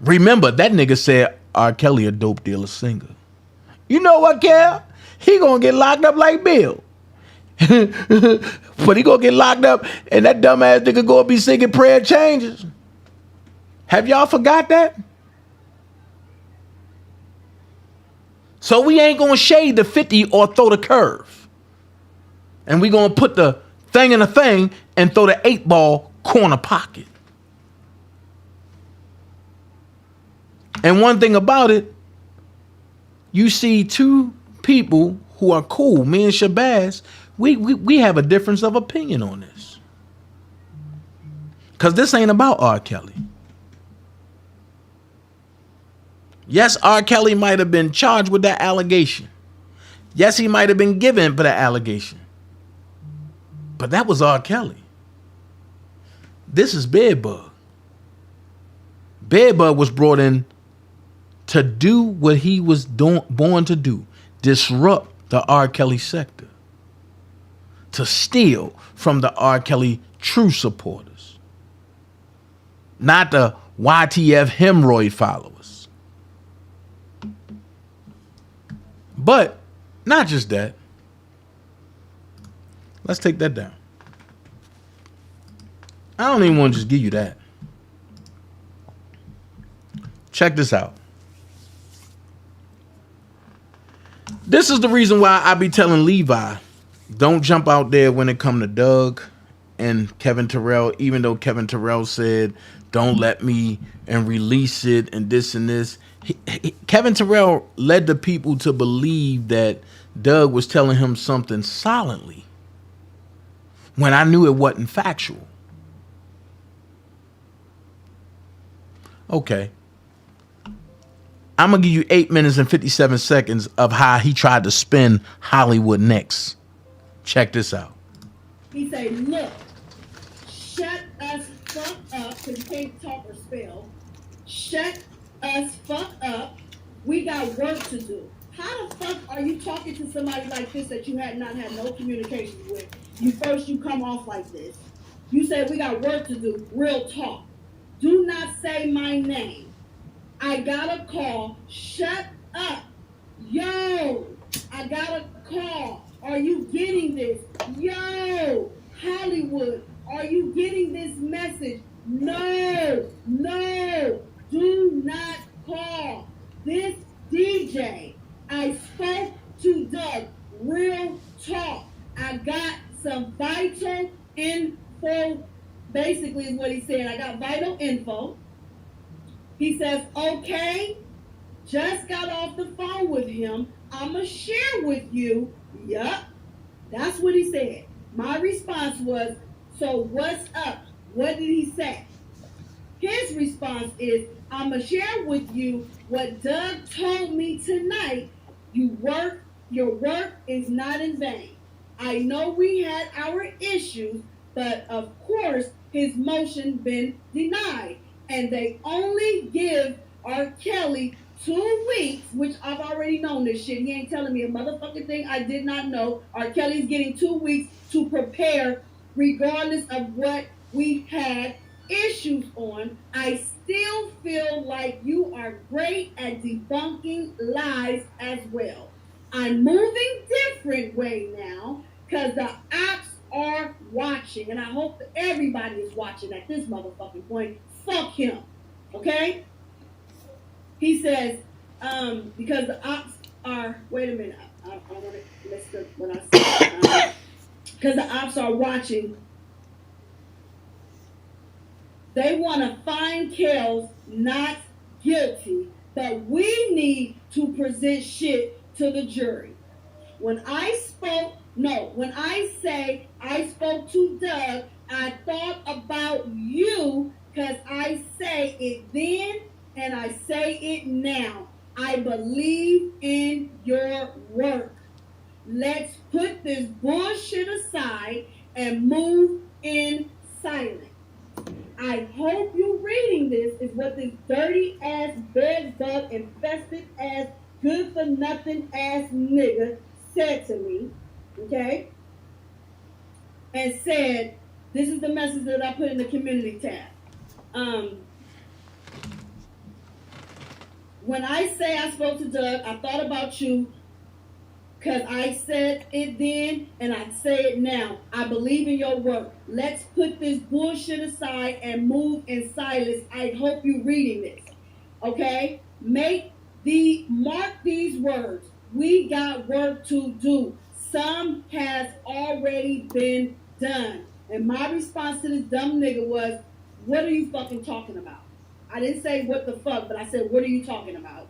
Remember, that nigga said R. Kelly a dope dealer singer. You know what, Kel? He gonna get locked up like Bill. But he gonna get locked up and that dumbass nigga gonna be singing prayer changes. Have y'all forgot that? So we ain't gonna shade the 50 or throw the curve. And we gonna put the thing in a thing and throw the 8-ball corner pocket. And one thing about it, you see two people who are cool, me and Shabazz, we have a difference of opinion on this. Because this ain't about R. Kelly. Yes, R. Kelly might have been charged with that allegation. Yes, he might have been given for that allegation. But that was R. Kelly. This is Bedbug. Bedbug was brought in to do what he was born to do. Disrupt the R. Kelly sector. To steal from the R. Kelly true supporters. Not the YTF hemorrhoid followers. But not just that. Let's take that down. I don't even want to just give you that. Check this out. This is the reason why I be telling Levi, don't jump out there when it come to Doug and Kevin Terrell, even though Kevin Terrell said, don't let me and release it and this and this. Kevin Terrell led the people to believe that Doug was telling him something silently when I knew it wasn't factual. Okay. I'm going to give you 8 minutes and 57 seconds of how he tried to spin Hollywood next. Check this out. He said, look, shut us fuck up, because you can't talk or spell. Shut us fuck up. We got work to do. How the fuck are you talking to somebody like this that you had not had no communication with? You come off like this. You said we got work to do. Real talk. Do not say my name. I got a call. Shut up. Yo, I got a call. Are you getting this? Yo, Hollywood, are you getting this message? No, do not call. This DJ, I spoke to Doug. Real talk. I got some vital info. Basically is what he said. I got vital info. He says, okay, just got off the phone with him. I'm going to share with you. Yup, that's what he said. My response was, so what's up? What did he say? His response is, I'm going to share with you what Doug told me tonight. Your work is not in vain. I know we had our issues, but of course his motion been denied. And they only give R. Kelly 2 weeks, which I've already known this shit. He ain't telling me a motherfucking thing I did not know. R. Kelly's getting 2 weeks to prepare, regardless of what we had issues on. I still feel like you are great at debunking lies as well. I'm moving different way now because the ops are watching, and I hope that everybody is watching at this motherfucking point. Fuck him, okay? He says, because the ops are, wait a minute, I want to listen what I said. Because the ops are watching, they want to find Kels not guilty, but we need to present shit to the jury. When I say I spoke to Doug, I thought about you because I say it then and I say it now. I believe in your work. Let's put this bullshit aside and move in silence. I hope you reading this is what this dirty ass, bed bug infested ass, good for nothing ass nigga said to me, okay? And said, this is the message that I put in the community tab. When I say I spoke to Doug, I thought about you because I said it then and I say it now. I believe in your work. Let's put this bullshit aside and move in silence. I hope you're reading this, okay? Mark these words. We got work to do. Some has already been done. And my response to this dumb nigga was, what are you fucking talking about? I didn't say what the fuck, but I said, what are you talking about?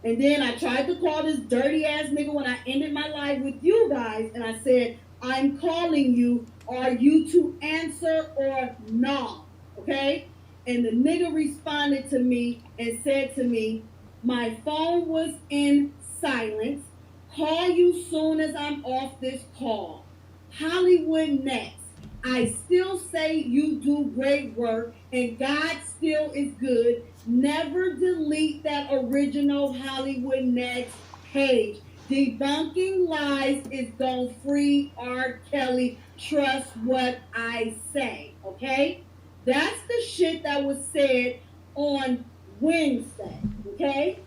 And then I tried to call this dirty ass nigga when I ended my life with you guys, and I said, I'm calling you. Are you to answer or no? Okay? And the nigga responded to me and said to me, my phone was in silence. Call you soon as I'm off this call. Hollywood next. I still say you do great work and God still is good. Never delete that original Hollywood Next page. Debunking lies is gonna free R. Kelly. Trust what I say, okay? That's the shit that was said on Wednesday, okay?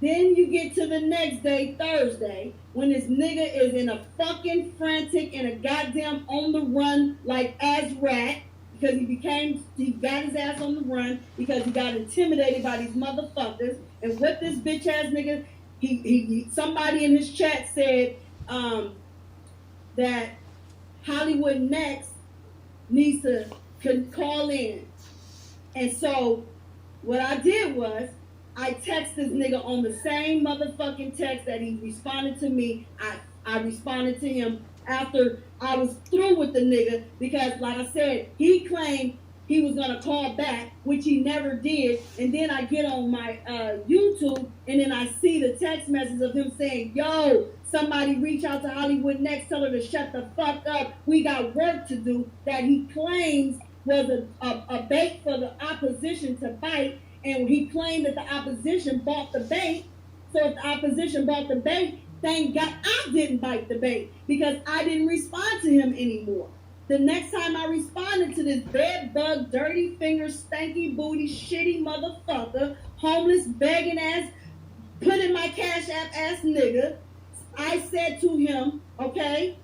Then you get to the next day, Thursday, when this nigga is in a fucking frantic and a goddamn on the run like as rat because he got his ass on the run because he got intimidated by these motherfuckers. And what this bitch ass nigga, somebody in his chat said that Hollywood Next needs to call in. And so what I did was I texted this nigga on the same motherfucking text that he responded to me. I responded to him after I was through with the nigga because, like I said, he claimed he was going to call back, which he never did. And then I get on my YouTube, and then I see the text message of him saying, yo, somebody reach out to Hollywood Next, tell her to shut the fuck up. We got work to do. That he claims was a bait for the opposition to bite. And he claimed that the opposition bought the bait. So if the opposition bought the bait, thank God I didn't bite the bait because I didn't respond to him anymore. The next time I responded to this bed bug, dirty finger, stanky booty, shitty motherfucker, homeless, begging ass, put in my Cash App ass nigga, I said to him, okay,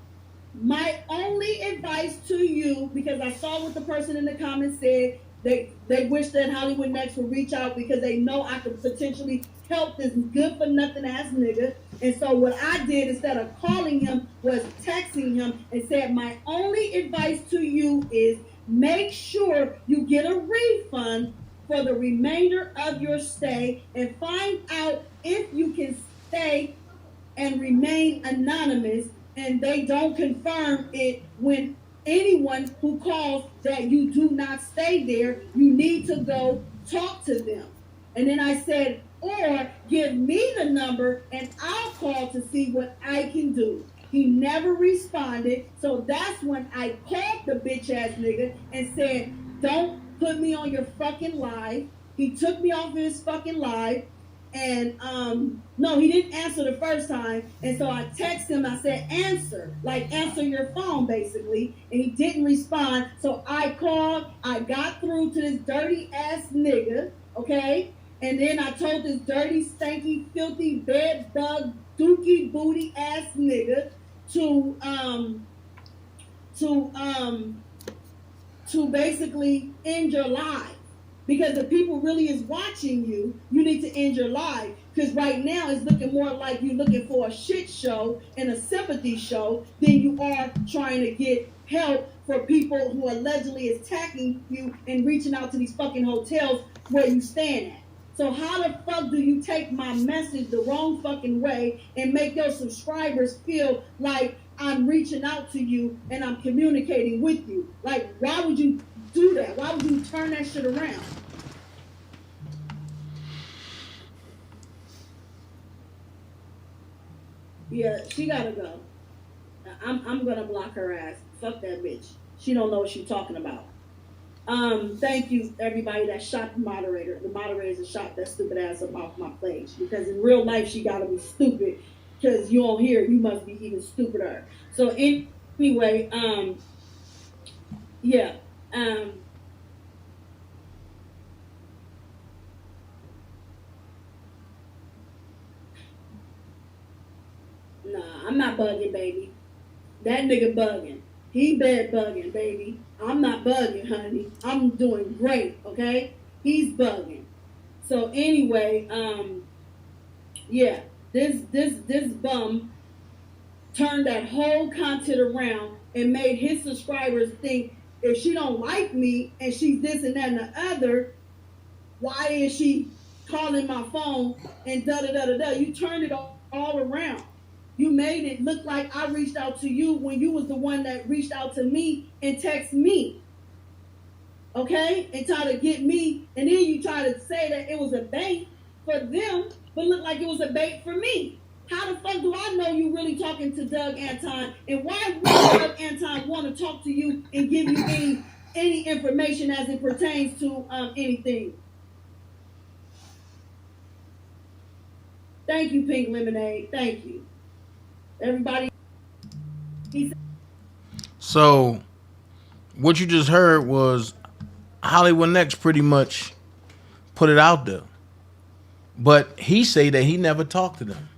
my only advice to you, because I saw what the person in the comments said, they wish that Hollywood Next would reach out because they know I could potentially help this good for nothing ass nigga. And so what I did instead of calling him was texting him and said, my only advice to you is make sure you get a refund for the remainder of your stay and find out if you can stay and remain anonymous, and they don't confirm it when anyone who calls that you do not stay there, you need to go talk to them. And then I said, or give me the number and I'll call to see what I can do. He never responded, so that's when I called the bitch ass nigga and said, don't put me on your fucking live. He took me off of his fucking live, And no, he didn't answer the first time. And so I texted him, I said, answer, like answer your phone basically. And he didn't respond. So I called, I got through to this dirty ass nigga, okay? And then I told this dirty, stanky, filthy, bed bug, dookie booty ass nigga to basically end your life. Because if people really is watching you, you need to end your life. Because right now it's looking more like you're looking for a shit show and a sympathy show than you are trying to get help for people who allegedly is attacking you and reaching out to these fucking hotels where you stand at. So how the fuck do you take my message the wrong fucking way and make your subscribers feel like I'm reaching out to you and I'm communicating with you? Like, why would you do that? Why would you turn that shit around? Yeah, she gotta go. I'm gonna block her ass. Fuck that bitch. She don't know what she's talking about. Thank you everybody that shot the moderator. The moderators that shot that stupid ass up off my page. Because in real life she gotta be stupid. Because you don't hear it, you must be even stupider. So anyway, yeah. Nah, I'm not bugging, baby. That nigga bugging. He bad bugging, baby. I'm not bugging, honey. I'm doing great, okay? He's bugging. So anyway, yeah, this bum turned that whole content around and made his subscribers think if she don't like me and she's this and that and the other, why is she calling my phone and da-da-da-da-da? You turned it all around. You made it look like I reached out to you when you was the one that reached out to me and text me. Okay? And try to get me, and then you try to say that it was a bait for them, but look like it was a bait for me. How the fuck do I know you really talking to Doug Anton? And why would Doug Anton want to talk to you and give you any information as it pertains to anything? Thank you, Pink Lemonade. Thank you. Everybody. So, what you just heard was Hollywood Next pretty much put it out there. But he say that he never talked to them.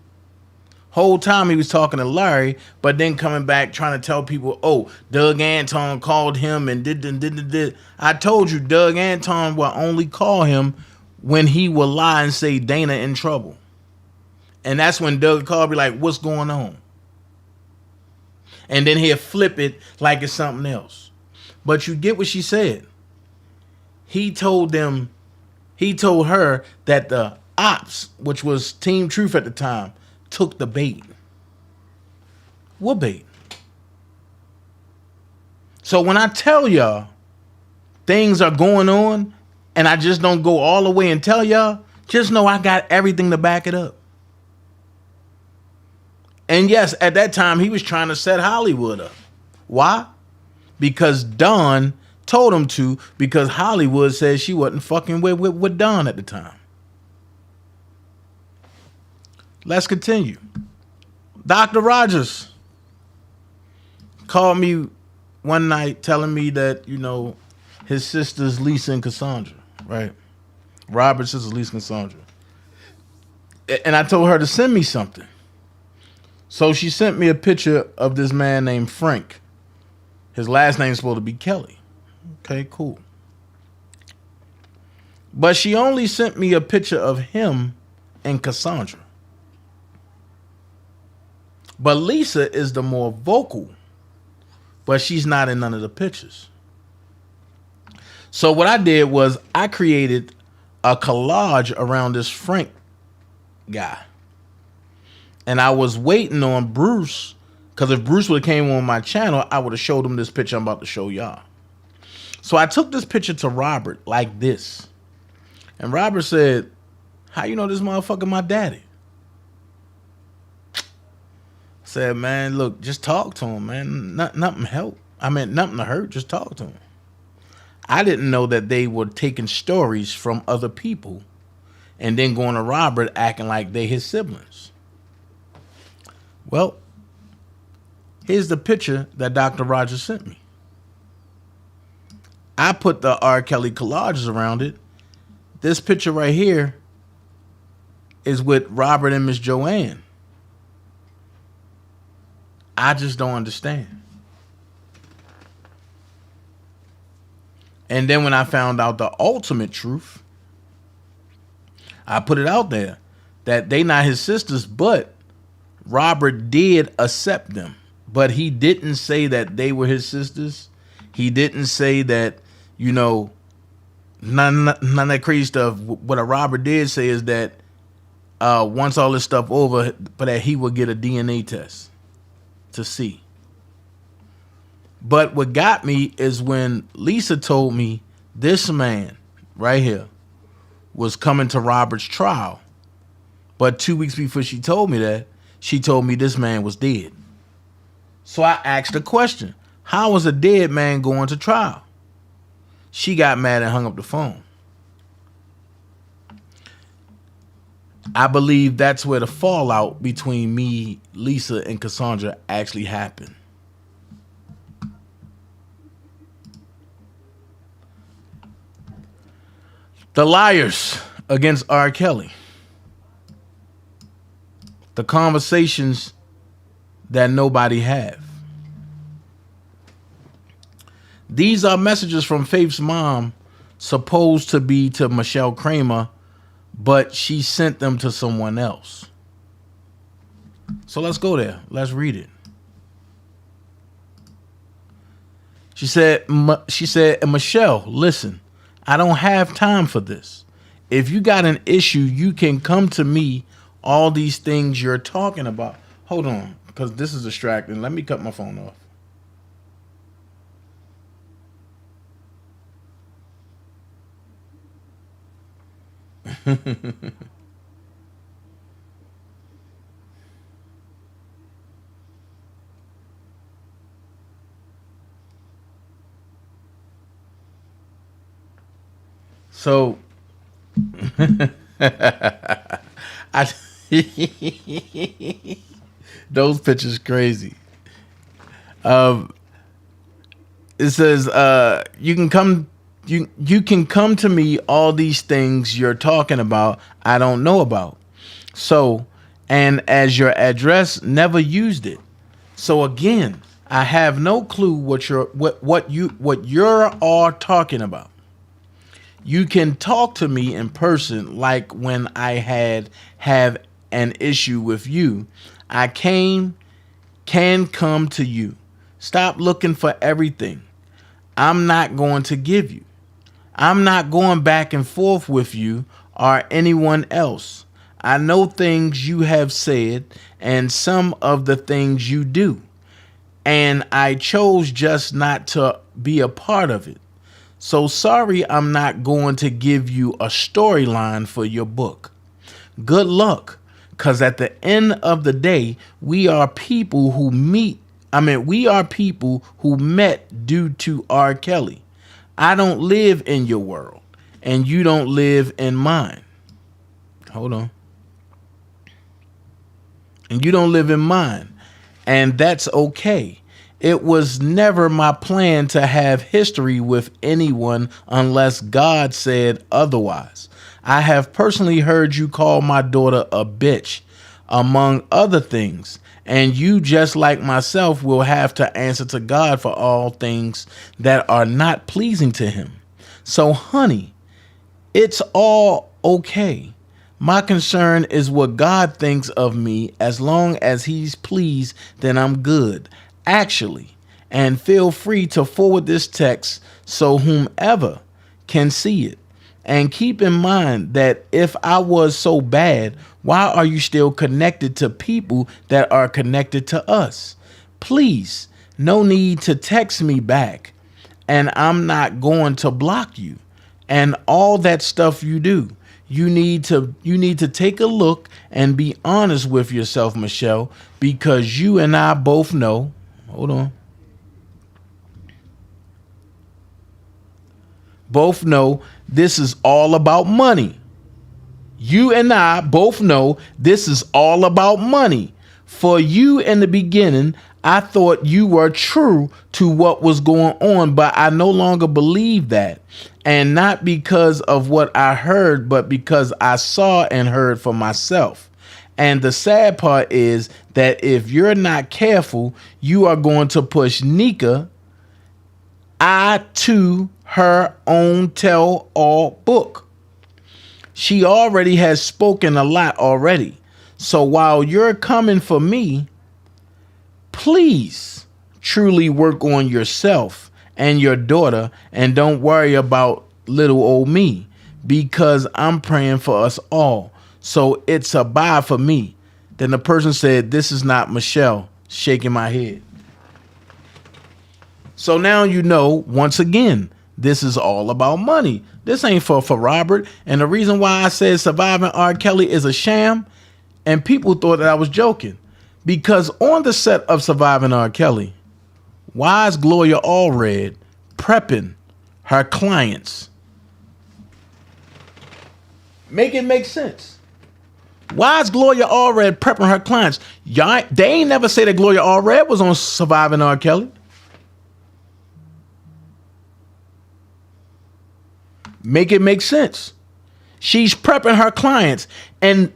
Whole time he was talking to Larry, but then coming back trying to tell people, oh, Doug Anton called him and did. I told you Doug Anton will only call him when he will lie and say Dana in trouble. And that's when Doug called, be like, what's going on? And then he'll flip it like it's something else. But you get what she said. He told her that the ops, which was Team Truth at the time, took the bait. What bait? So when I tell y'all things are going on and I just don't go all the way and tell y'all, just know I got everything to back it up. And yes, at that time, he was trying to set Hollywood up. Why? Because Dawn told him to, because Hollywood said she wasn't fucking with Dawn at the time. Let's continue. Dr. Rogers called me one night telling me that, you know, his sister's Lisa and Cassandra, right? Robert's sister's Lisa and Cassandra. And I told her to send me something. So she sent me a picture of this man named Frank. His last name is supposed to be Kelly. Okay, cool. But she only sent me a picture of him and Cassandra. But Lisa is the more vocal, but she's not in none of the pictures. So what I did was I created a collage around this Frank guy. And I was waiting on Bruce, because if Bruce would have came on my channel, I would have showed him this picture I'm about to show y'all. So I took this picture to Robert like this. And Robert said, how you know this motherfucker my daddy? I said, man, look, just talk to him, man. Nothing help. I mean, nothing to hurt. Just talk to him. I didn't know that they were taking stories from other people and then going to Robert acting like they his siblings. Well, here's the picture that Dr. Rogers sent me. I put the R. Kelly collages around it. This picture right here is with Robert and Miss Joanne. I just don't understand. And then when I found out the ultimate truth, I put it out there that they not his sisters, but Robert did accept them. But he didn't say that they were his sisters. He didn't say that, you know, none of that crazy stuff. What a Robert did say is that once all this stuff over, but that he would get a DNA test to see. But what got me is when Lisa told me this man right here was coming to Robert's trial. But 2 weeks before she told me that, she told me this man was dead. So I asked a question. How was a dead man going to trial? She got mad and hung up the phone. I believe that's where the fallout between me, Lisa, and Cassandra actually happened. The liars against R. Kelly. The conversations that nobody have. These are messages from Faith's mom, supposed to be to Michelle Kramer, but she sent them to someone else. So let's go there. Let's read it. She said, Michelle, listen, I don't have time for this. If you got an issue, you can come to me. All these things you're talking about. Hold on, because this is distracting. Let me cut my phone off. So those pictures crazy. It says you can come to me. All these things you're talking about, I don't know about. So, and as your address, never used it. So again, I have no clue what you're all talking about. You can talk to me in person, like when I have an issue with you. I can come to you. Stop looking for everything I'm not going to give you. I'm not going back and forth with you or anyone else. I know things you have said and some of the things you do, and I chose just not to be a part of it. So sorry, I'm not going to give you a storyline for your book. Good luck, because at the end of the day, we are people who met due to R. Kelly. I don't live in your world, and you don't live in mine. Hold on. And you don't live in mine, and that's okay. It was never my plan to have history with anyone unless God said otherwise. I have personally heard you call my daughter a bitch, among other things, and you, just like myself, will have to answer to God for all things that are not pleasing to him. So, honey, it's all okay. My concern is what God thinks of me. As long as he's pleased, then I'm good. Actually, and feel free to forward this text so whomever can see it. And keep in mind that if I was so bad, why are you still connected to people that are connected to us? Please, no need to text me back, and I'm not going to block you. And all that stuff you do. You need to take a look and be honest with yourself, Michelle, because you and I both know. Hold on. Both know this is all about money. You and I both know this is all about money. For you in the beginning, I thought you were true to what was going on, but I no longer believe that. And not because of what I heard, but because I saw and heard for myself. And the sad part is that if you're not careful, you are going to push Nika to her own tell-all book. She already has spoken a lot already. So while you're coming for me, please truly work on yourself and your daughter and don't worry about little old me, because I'm praying for us all. So it's a bye for me. Then the person said, this is not Michelle, shaking my head. So now you know, once again, this is all about money. This ain't for Robert. And the reason why I said surviving R. Kelly is a sham, and people thought that I was joking, because on the set of Surviving R. Kelly, why is Gloria Allred prepping her clients? Make it make sense. Why is Gloria Allred prepping her clients? They ain't never say that Gloria Allred was on Surviving R. Kelly. Make it make sense. She's prepping her clients, and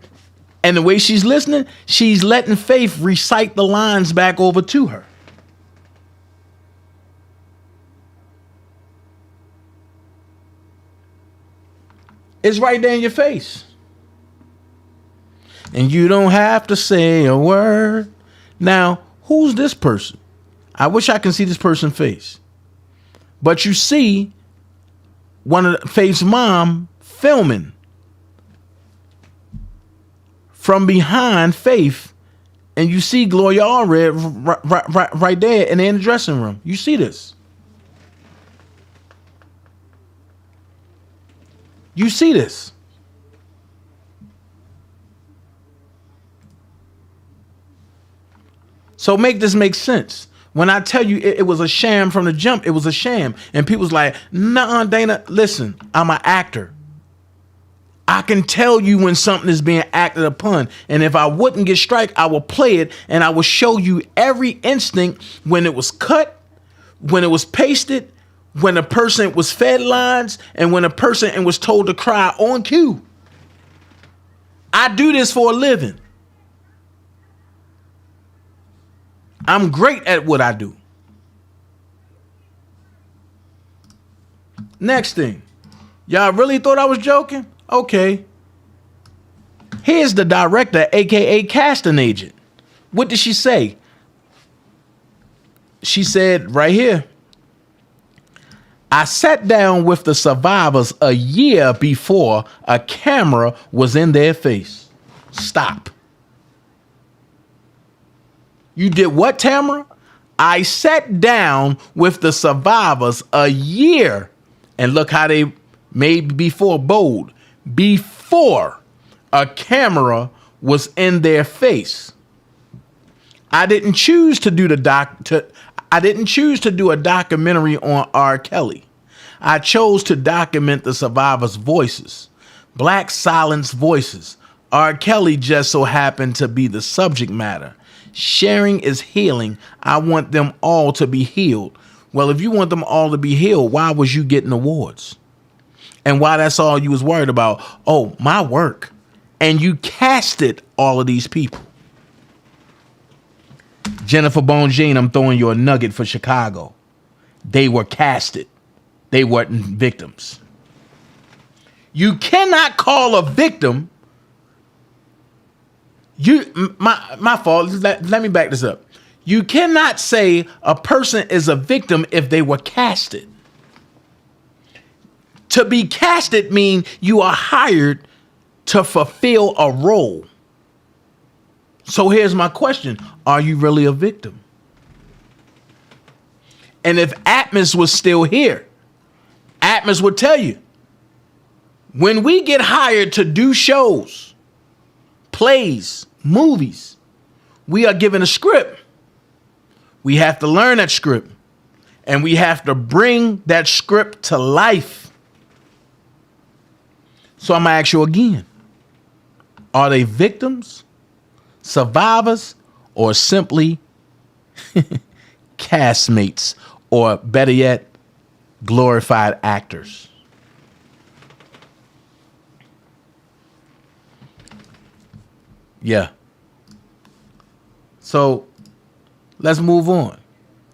the way she's listening, she's letting Faith recite the lines back over to her. It's right there in your face. And you don't have to say a word. Now, who's this person? I wish I can see this person's face. But you see one of Faith's mom filming from behind Faith, and you see Gloria Allred right there in the dressing room. You see this. You see this. So make this make sense. When I tell you it was a sham from the jump, it was a sham. And people's like, nah, Dana, listen, I'm an actor. I can tell you when something is being acted upon. And if I wouldn't get strike, I will play it and I will show you every instinct when it was cut, when it was pasted, when a person was fed lines, and when a person was told to cry on cue. I do this for a living. I'm great at what I do. Next thing. Y'all really thought I was joking? Okay. Here's the director, aka casting agent. What did she say? She said right here, I sat down with the survivors a year before a camera was in their face. Stop. You did what, Tamara? I sat down with the survivors a year, and look how they made before bold. Before a camera was in their face. I didn't choose to do I didn't choose to do a documentary on R. Kelly. I chose to document the survivors' voices, black silence voices. R. Kelly just so happened to be the subject matter. Sharing is healing. I want them all to be healed. Well, if you want them all to be healed, why was you getting awards? And why that's all you was worried about? Oh, my work. And you casted all of these people. Jennifer Bone-Jean, I'm throwing you a nugget for Chicago. They were casted. They weren't victims. You cannot call a victim. My fault. Let me back this up. You cannot say a person is a victim if they were casted. To be casted means you are hired to fulfill a role. So here's my question. Are you really a victim? And if Atmos was still here, Atmos would tell you, when we get hired to do shows, plays, movies, we are given a script. We have to learn that script. And we have to bring that script to life. So I'm going to ask you again. Are they victims, survivors, or simply castmates, or better yet, glorified actors? Yeah. So let's move on.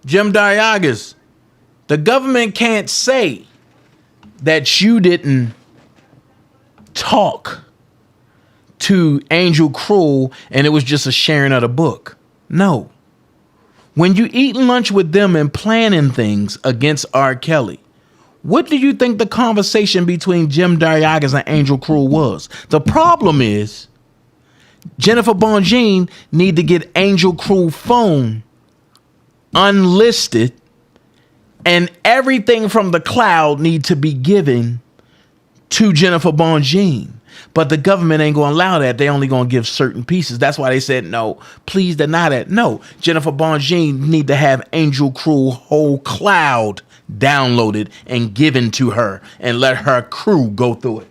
Jim Daryagas, the government can't say that you didn't talk to Angel Cruel and it was just a sharing of the book. No. When you eating lunch with them and planning things against R. Kelly, what do you think the conversation between Jim Daryagas and Angel Cruel was? The problem is Jennifer Bongine need to get Angel Cruel phone unlisted, and everything from the cloud need to be given to Jennifer Bongine. But the government ain't going to allow that. They only going to give certain pieces. That's why they said, no, please deny that. No, Jennifer Bongine need to have Angel Cruel whole cloud downloaded and given to her and let her crew go through it.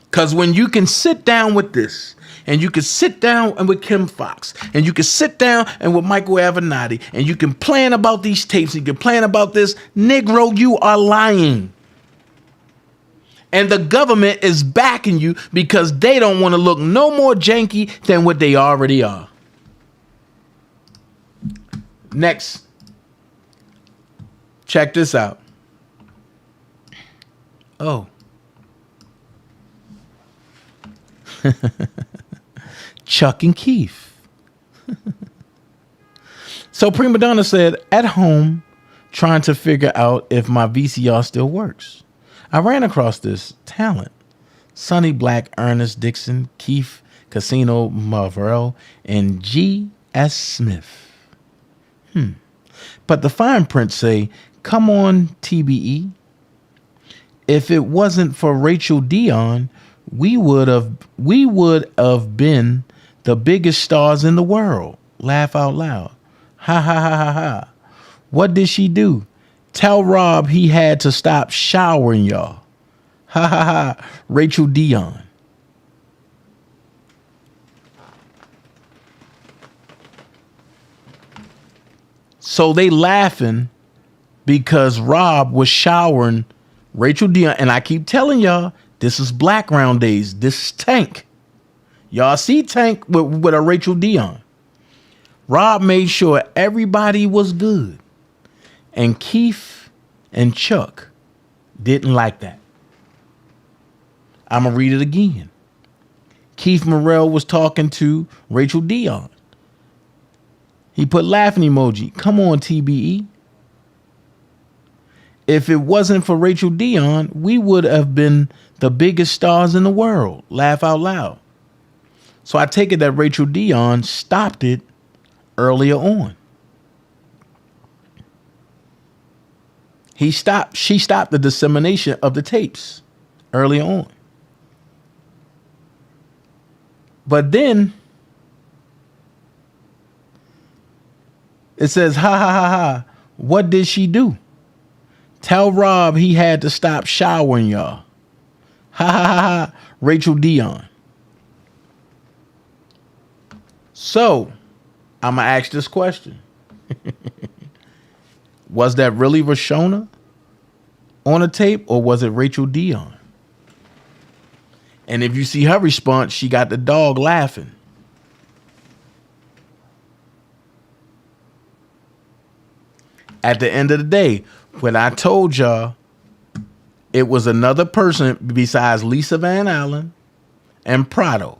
Because when you can sit down with this, and you can sit down and with Kim Fox, and you can sit down and with Michael Avenatti, and you can plan about these tapes, and you can plan about this, Negro, you are lying. And the government is backing you because they don't want to look no more janky than what they already are. Next. Check this out. Oh. Chuck and Keith. So Prima Donna said, at home, trying to figure out if my VCR still works. I ran across this talent. Sonny Black, Ernest Dixon, Keith Casino Marvell, and G.S. Smith. But the fine print say, come on, TBE. If it wasn't for Rachel Dion, we would have been the biggest stars in the world. Laugh out loud. Ha ha ha ha ha. What did she do? Tell Rob he had to stop showering y'all. Ha ha ha. Rachel Dion. So they laughing because Rob was showering Rachel Dion. And I keep telling y'all, this is Black Round Days. This is Tank. Y'all see Tank with a Rachel Dion. Rob made sure everybody was good. And Keith and Chuck didn't like that. I'm going to read it again. Keith Morrell was talking to Rachel Dion. He put laughing emoji. Come on, TBE. If it wasn't for Rachel Dion, we would have been the biggest stars in the world. Laugh out loud. So I take it that Rachel Dion stopped it earlier on. She stopped the dissemination of the tapes earlier on. But then it says, ha ha ha ha. What did she do? Tell Rob he had to stop showering y'all. Ha ha ha ha. Rachel Dion. So I'm going to ask this question. Was that really Rashona on a tape, or was it Rachel Dion? And if you see her response, she got the dog laughing. At the end of the day, when I told y'all it was another person besides Lisa Van Allen and Prado,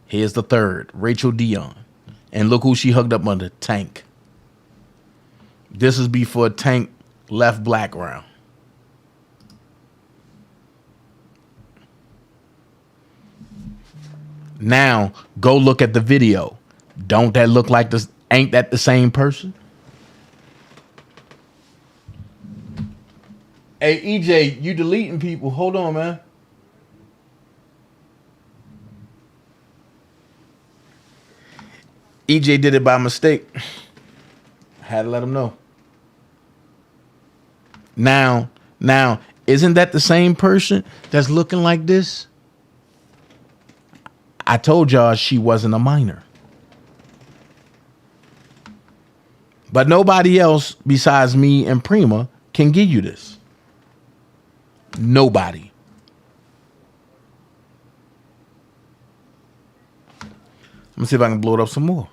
here's the third, Rachel Dion. And look who she hugged up under, Tank. This is before Tank left Black Round. Now, go look at the video. Don't that look like this? Ain't that the same person? Hey, EJ, you deleting people. Hold on, man. EJ did it by mistake. I had to let him know. Now, Now, isn't that the same person that's looking like this? I told y'all she wasn't a minor. But nobody else besides me and Prima can give you this. Nobody. Let me see if I can blow it up some more.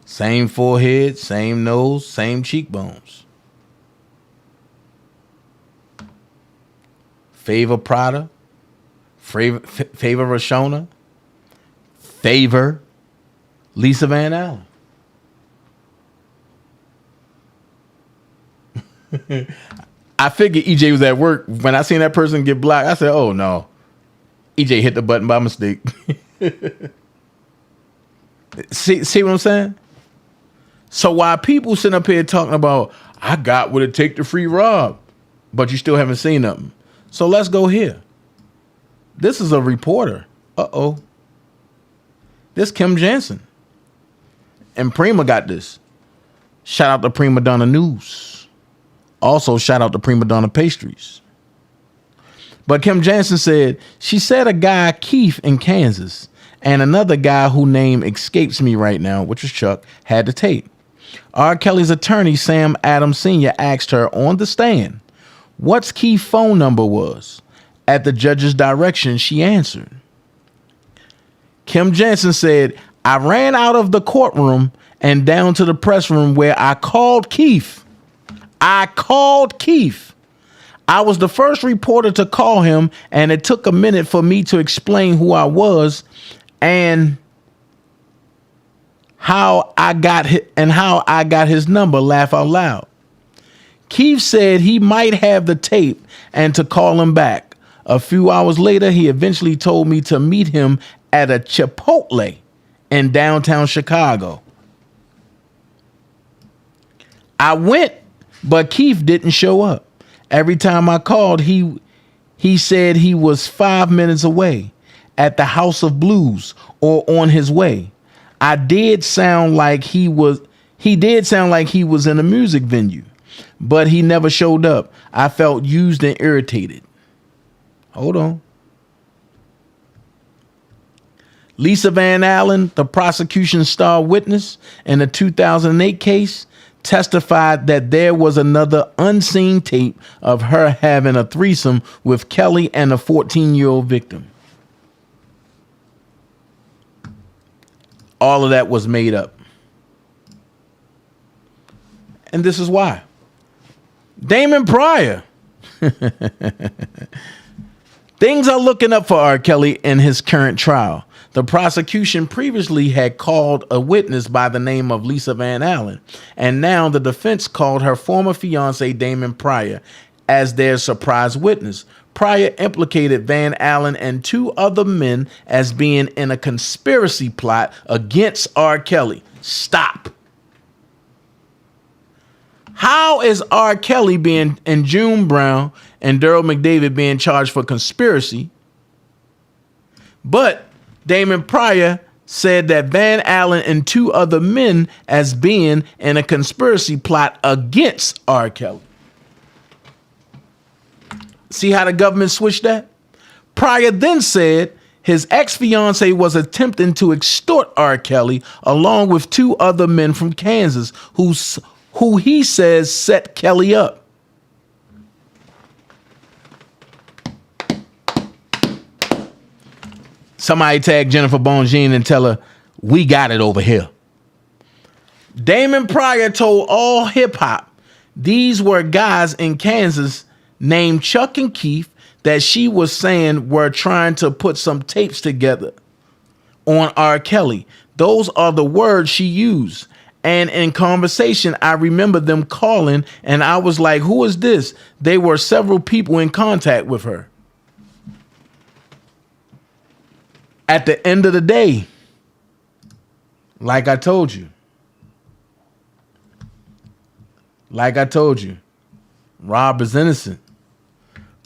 Same forehead, same nose, same cheekbones. Favor Prada, Favor Rashona, Favor Lisa Van Allen. I figured EJ was at work. When I seen that person get blocked, I said, oh no. EJ hit the button by mistake. See what I'm saying? So while people sitting up here talking about, I got what it take to free Rob, but you still haven't seen nothing. So let's go here. This is a reporter. Uh-oh. This Kim Jansen. And Prima got this. Shout out to Prima Donna News. Also, shout out to Prima Donna Pastries. But Kim Jansen said, she said a guy, Keith, in Kansas, and another guy whose name escapes me right now, which was Chuck, had the tape. R. Kelly's attorney, Sam Adams Sr., asked her on the stand what's Keith's phone number was. At the judge's direction, she answered. Kim Jansen said, I ran out of the courtroom and down to the press room where I called Keith. I was the first reporter to call him, and it took a minute for me to explain who I was and how I got his number. Laugh out loud. Keith said he might have the tape and to call him back. A few hours later, he eventually told me to meet him at a Chipotle in downtown Chicago. I went, but Keith didn't show up. Every time I called, he said he was 5 minutes away at the House of Blues or on his way. He did sound like he was in a music venue, but he never showed up. I felt used and irritated. Hold on. Lisa Van Allen, the prosecution's star witness in the 2008 case, testified that there was another unseen tape of her having a threesome with Kelly and a 14-year-old victim. All of that was made up. And this is why. Damon Pryor. Things are looking up for R. Kelly in his current trial. The prosecution previously had called a witness by the name of Lisa Van Allen, and now the defense called her former fiance Damon Pryor as their surprise witness. Pryor implicated Van Allen and two other men as being in a conspiracy plot against R. Kelly. Stop. How is R. Kelly and June Brown and Daryl McDavid being charged for conspiracy, but Damon Pryor said that Van Allen and two other men as being in a conspiracy plot against R. Kelly? See how the government switched that? Pryor then said his ex-fiance was attempting to extort R. Kelly along with two other men from Kansas who he says set Kelly up. Somebody tag Jennifer Bongine and tell her, we got it over here. Damon Pryor told All Hip Hop these were guys in Kansas named Chuck and Keith that she was saying were trying to put some tapes together on R. Kelly. Those are the words she used. And in conversation, I remember them calling and I was like, who is this? They were several people in contact with her. At the end of the day, like I told you, Rob is innocent.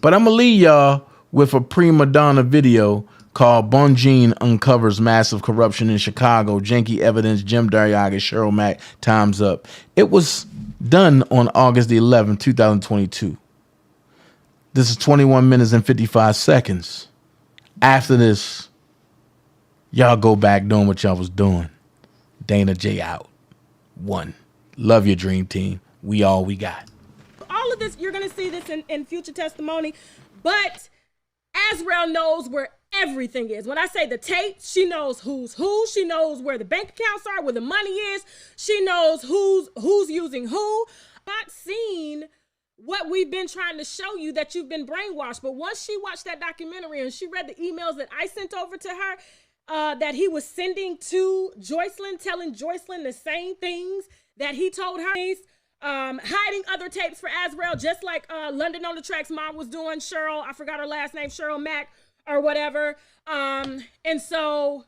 But I'm going to leave y'all with a prima donna video called Bonjean Uncovers Massive Corruption in Chicago. Janky Evidence, Jim Darriaga, Cheryl Mack, Time's Up. It was done on August the 11th, 2022. This is 21 minutes and 55 seconds. After this, y'all go back doing what y'all was doing. Dana J out. 1. Love your dream team. We all we got. All of this, you're going to see this in future testimony, but Azrael knows where everything is. When I say the tape, she knows who's who. She knows where the bank accounts are, where the money is. She knows who's using who. Not seen what we've been trying to show you, that you've been brainwashed. But once she watched that documentary and she read the emails that I sent over to her, that he was sending to Joycelyn, telling Joycelyn the same things that he told her, hiding other tapes for Azrael, just like London on the Track's mom was doing. Cheryl, I forgot her last name, Cheryl Mack or whatever. And so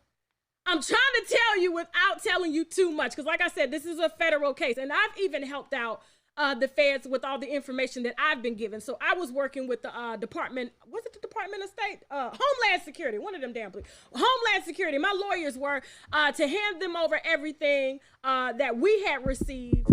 I'm trying to tell you without telling you too much, because like I said, this is a federal case, and I've even helped out the feds with all the information that I've been given. So I was working with the Department, was it the Department of State? Homeland Security, one of them damn please. Homeland Security, my lawyers were to hand them over everything that we had received.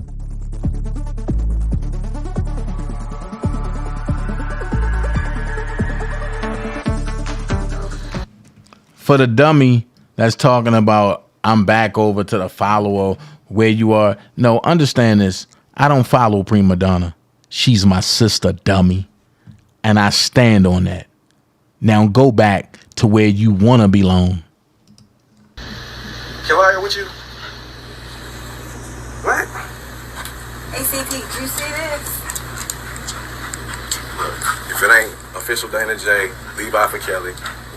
For the dummy that's talking about, I'm back over to the follower where you are. No, understand this. I don't follow Prima Donna. She's my sister, dummy. And I stand on that. Now go back to where you want to belong. Kelly, with you? What? ACT, did you see this? Look, if it ain't official Dana J, Levi for Kelly,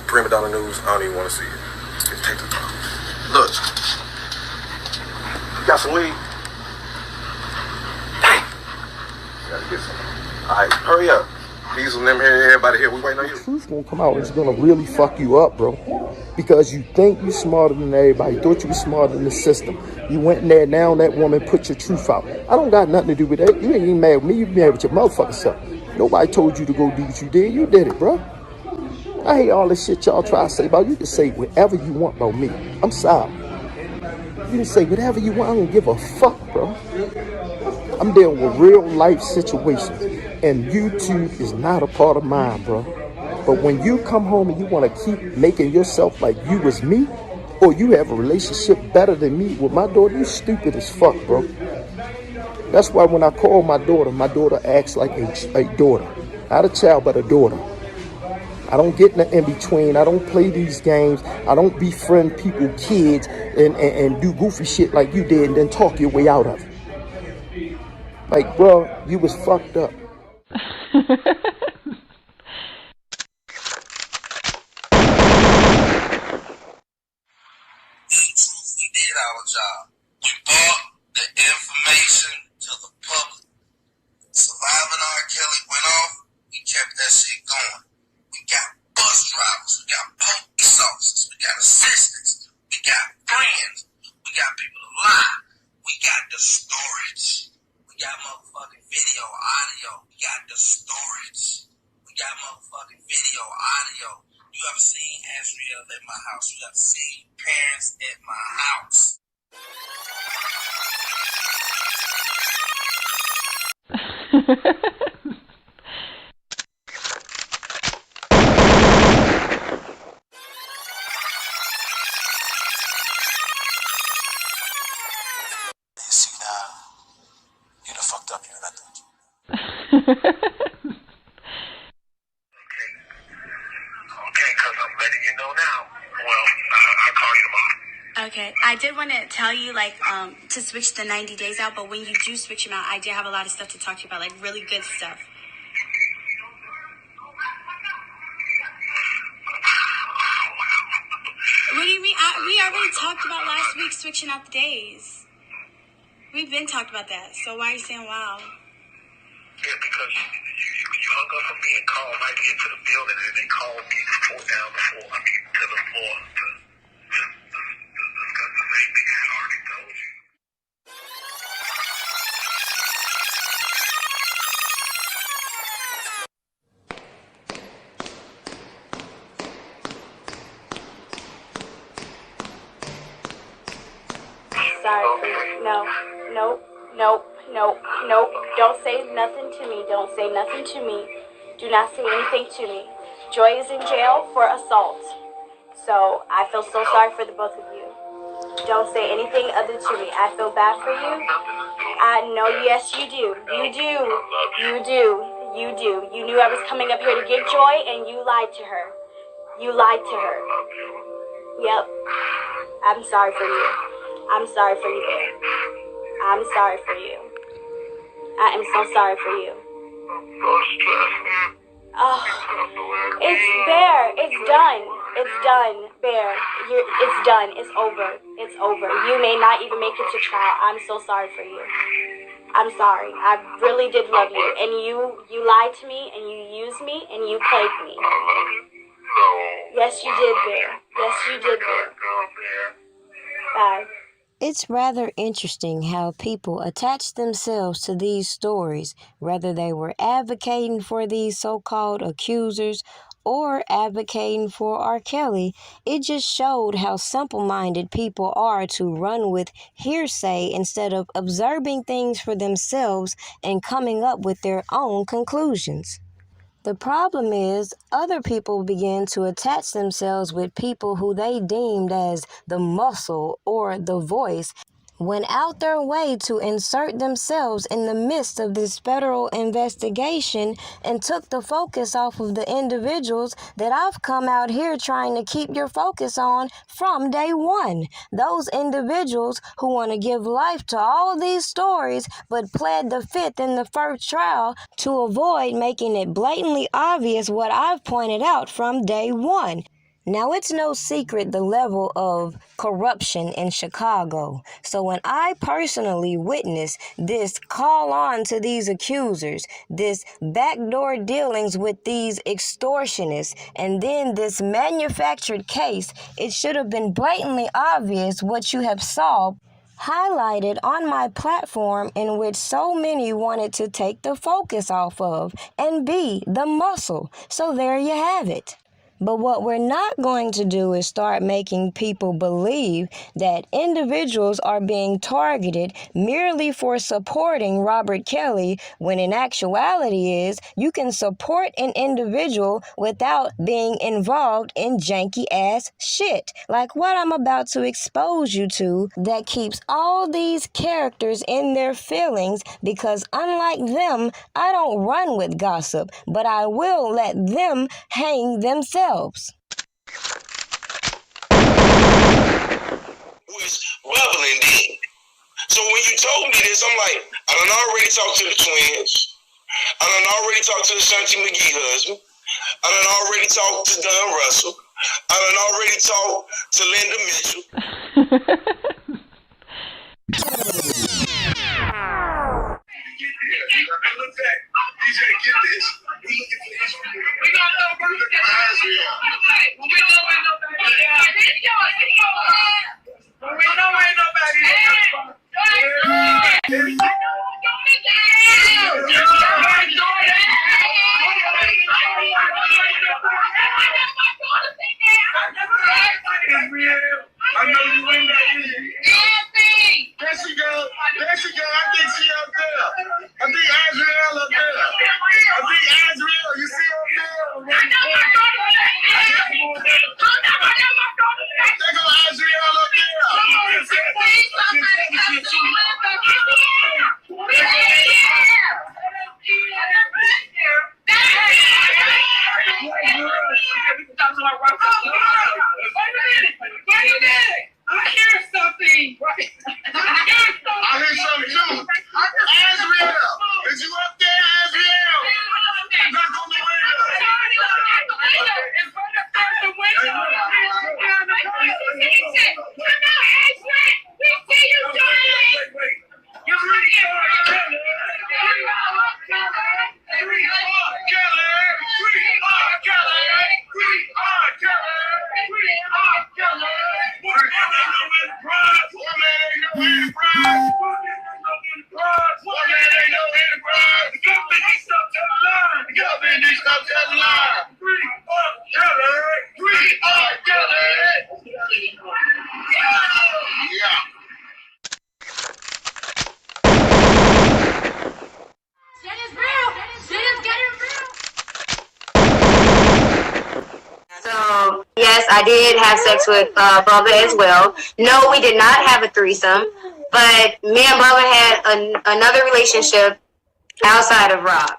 Prima Donna News, I don't even want to see it. Just take the time. Look. You got some weed? Dang. Gotta get some. Alright, hurry up. These and them here, everybody here, we waiting on you. The truth gonna come out. It's gonna really fuck you up, bro. Because you think you're smarter than everybody. You thought you were smarter than the system. You went in there, now that woman put your truth out. I don't got nothing to do with that. You ain't even mad with me, you mad with your motherfucking self. Nobody told you to go do what you did. You did it, bro. I hate all this shit y'all try to say about you. You can say whatever you want about me. I'm sorry. You can say whatever you want. I don't give a fuck, bro. I'm dealing with real life situations, and YouTube is not a part of mine, bro. But when you come home and you want to keep making yourself like you was me, or you have a relationship better than me with my daughter, you stupid as fuck, bro. That's why when I call my daughter acts like a daughter. Not a child, but a daughter. I don't get in between. I don't play these games. I don't befriend people, kids, and do goofy shit like you did and then talk your way out of it. Like, bro, you was fucked up. We did our job. We brought the information to the public. Surviving R. Kelly went off. We kept that shit going. We got bus drivers, we got police officers, we got assistants, we got friends, we got people to lie, we got the storage, we got motherfucking video, audio, we got the storage, we got motherfucking video, audio. You ever seen Azrael at my house? You ever seen parents at my house? See now, you done fucked up here, Okay, cause I'm letting you know now. Well, I'll call you tomorrow. Okay, I did want to tell you, like, to switch the 90 days out, but when you do switch them out, I do have a lot of stuff to talk to you about, like, really good stuff. What do you mean? We already talked about last week switching out the days. We've been talked about that, so why are you saying wow? Yeah, because you hung up on me and called right into the building, and they called me to the floor to discuss the same thing I had already told you. sorry for you. No. Nope. Nope. Nope. Nope. Don't say nothing to me. Don't say nothing to me. Do not say anything to me. Joy is in jail for assault. So I feel so sorry for the both of you. Don't say anything other to me. I feel bad for you. I know, yes, you do. You do. You do. You do. You knew I was coming up here to get Joy, and you lied to her. You lied to her. Yep. I'm sorry for you. I'm sorry for you, Bear. I'm sorry for you. I am so sorry for you. Oh, it's Bear. It's done. It's done, Bear. It's done. It's over. It's over. You may not even make it to trial. I'm so sorry for you. I'm sorry. I really did love you. And you lied to me, and you used me, and you played me. Yes, you did, Bear. Yes, you did, Bear. Bye. It's rather interesting how people attach themselves to these stories, whether they were advocating for these so-called accusers or advocating for R. Kelly. It just showed how simple-minded people are to run with hearsay instead of observing things for themselves and coming up with their own conclusions. The problem is, other people begin to attach themselves with people who they deemed as the muscle or the voice, went out their way to insert themselves in the midst of this federal investigation and took the focus off of the individuals that I've come out here trying to keep your focus on from day one. Those individuals who want to give life to all of these stories but pled the fifth in the first trial to avoid making it blatantly obvious what I've pointed out from day one. Now, it's no secret the level of corruption in Chicago. So when I personally witnessed this call on to these accusers, this backdoor dealings with these extortionists, and then this manufactured case, it should have been blatantly obvious what you have saw highlighted on my platform, in which so many wanted to take the focus off of and be the muscle. So there you have it. But what we're not going to do is start making people believe that individuals are being targeted merely for supporting Robert Kelly, when in actuality is you can support an individual without being involved in janky ass shit like what I'm about to expose you to, that keeps all these characters in their feelings, because unlike them, I don't run with gossip, but I will let them hang themselves. Was bubbling then. So when you told me this, I'm like, I done already talked to the twins. I done already talked to the Shanti McGee husband. I done already talked to Don Russell. I done already talked to Linda Mitchell. Look back. DJ, get this. We looking for this. We don't know where the eyes are. We know where nobody is. We know where nobody is. I know you ain't that easy. There she go. There she go. I think she up there. I think Azrael up there. I think yes, I did have sex with Bubba as well. No, we did not have a threesome, but me and Bubba had another relationship outside of Rob.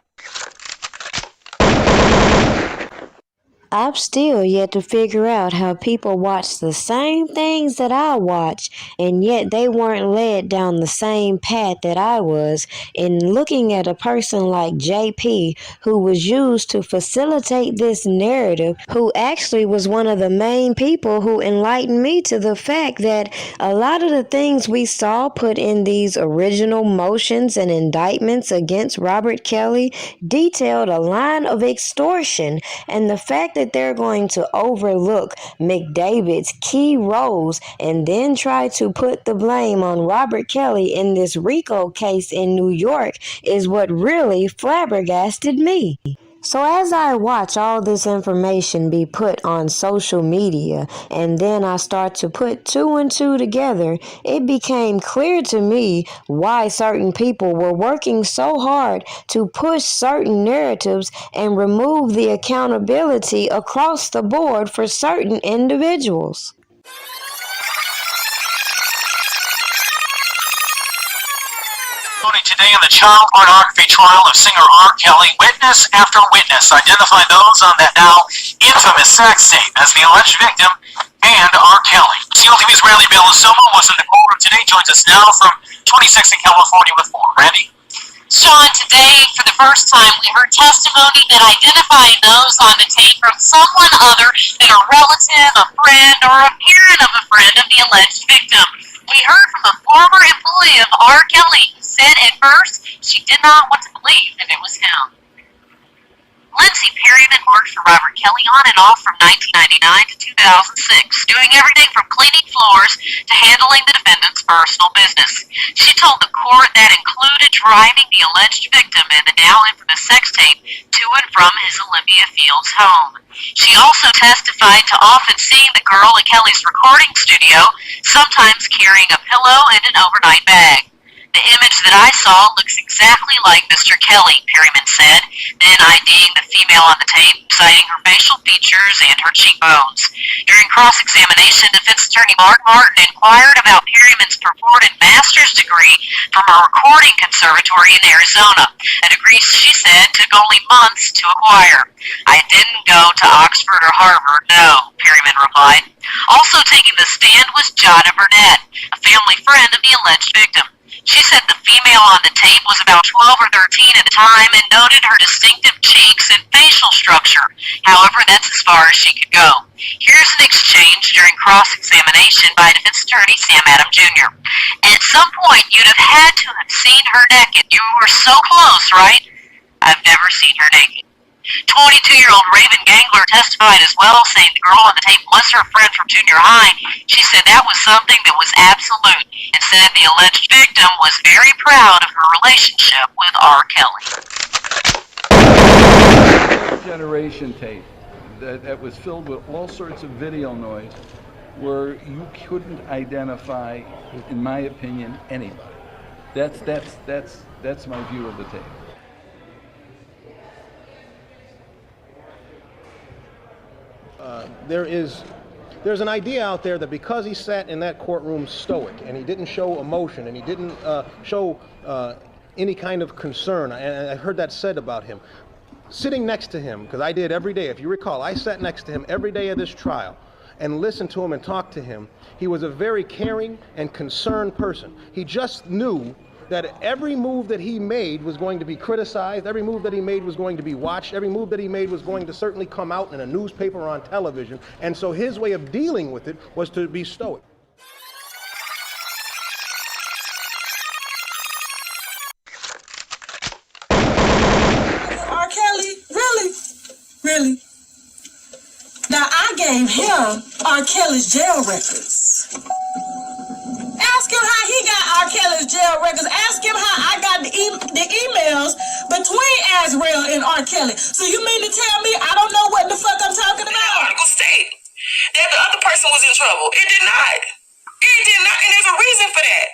I've still yet to figure out how people watch the same things that I watch, and yet they weren't led down the same path that I was. In looking at a person like JP, who was used to facilitate this narrative, who actually was one of the main people who enlightened me to the fact that a lot of the things we saw put in these original motions and indictments against Robert Kelly detailed a line of extortion, and the fact that they're going to overlook McDavid's key roles and then try to put the blame on Robert Kelly in this RICO case in New York is what really flabbergasted me. So as I watch all this information be put on social media, and then I start to put two and two together, it became clear to me why certain people were working so hard to push certain narratives and remove the accountability across the board for certain individuals. Today in the child pornography trial of singer R. Kelly, witness after witness identified those on that now infamous sex tape as the alleged victim and R. Kelly. SEAL TV's Randy Bellasoma was in the courtroom today, joins us now from 26 in California with more. Randy? Sean, today, for the first time, we heard testimony that identified those on the tape from someone other than a relative, a friend, or a parent of a friend of the alleged victim. We heard from a former employee of R. Kelly who said at first she did not want to believe that it was him. Lindsay Perryman worked for Robert Kelly on and off from 1999 to 2006, doing everything from cleaning floors to handling the defendant's personal business. She told the court that included driving the alleged victim and the now infamous sex tape to and from his Olympia Fields home. She also testified to often seeing the girl at Kelly's recording studio, sometimes carrying a pillow and an overnight bag. The image that I saw looks exactly like Mr. Kelly, Perryman said, then IDing the female on the tape, citing her facial features and her cheekbones. During cross-examination, defense attorney Mark Martin inquired about Perryman's purported master's degree from a recording conservatory in Arizona, a degree she said took only months to acquire. I didn't go to Oxford or Harvard, no, Perryman replied. Also taking the stand was Jada Burnett, a family friend of the alleged victim. She said the female on the tape was about 12 or 13 at the time and noted her distinctive cheeks and facial structure. However, that's as far as she could go. Here's an exchange during cross-examination by defense attorney Sam Adam Jr. At some point, you'd have had to have seen her naked. You were so close, right? I've never seen her naked. 22-year-old Raven Gangler testified as well, saying the girl on the tape was her friend from junior high. She said that was something that was absolute and said the alleged victim was very proud of her relationship with R. Kelly. Generation tape that was filled with all sorts of video noise where you couldn't identify, in my opinion, anybody. That's my view of the tape. There's an idea out there that because he sat in that courtroom stoic and he didn't show emotion and he didn't show any kind of concern, and I heard that said about him, sitting next to him, because I did every day, if you recall, I sat next to him every day of this trial and listened to him and talked to him. He was a very caring and concerned person. He just knew that every move that he made was going to be criticized, every move that he made was going to be watched, every move that he made was going to certainly come out in a newspaper or on television, and so his way of dealing with it was to be stoic. R. Kelly? Really? Really? Now, I gave him R. Kelly's jail records. Ask him how he got R. Kelly's jail records. Ask him how I got the emails between Azrael and R. Kelly. So you mean to tell me I don't know what the fuck I'm talking about? The article state that the other person was in trouble. It did not. It did not. And there's a reason for that.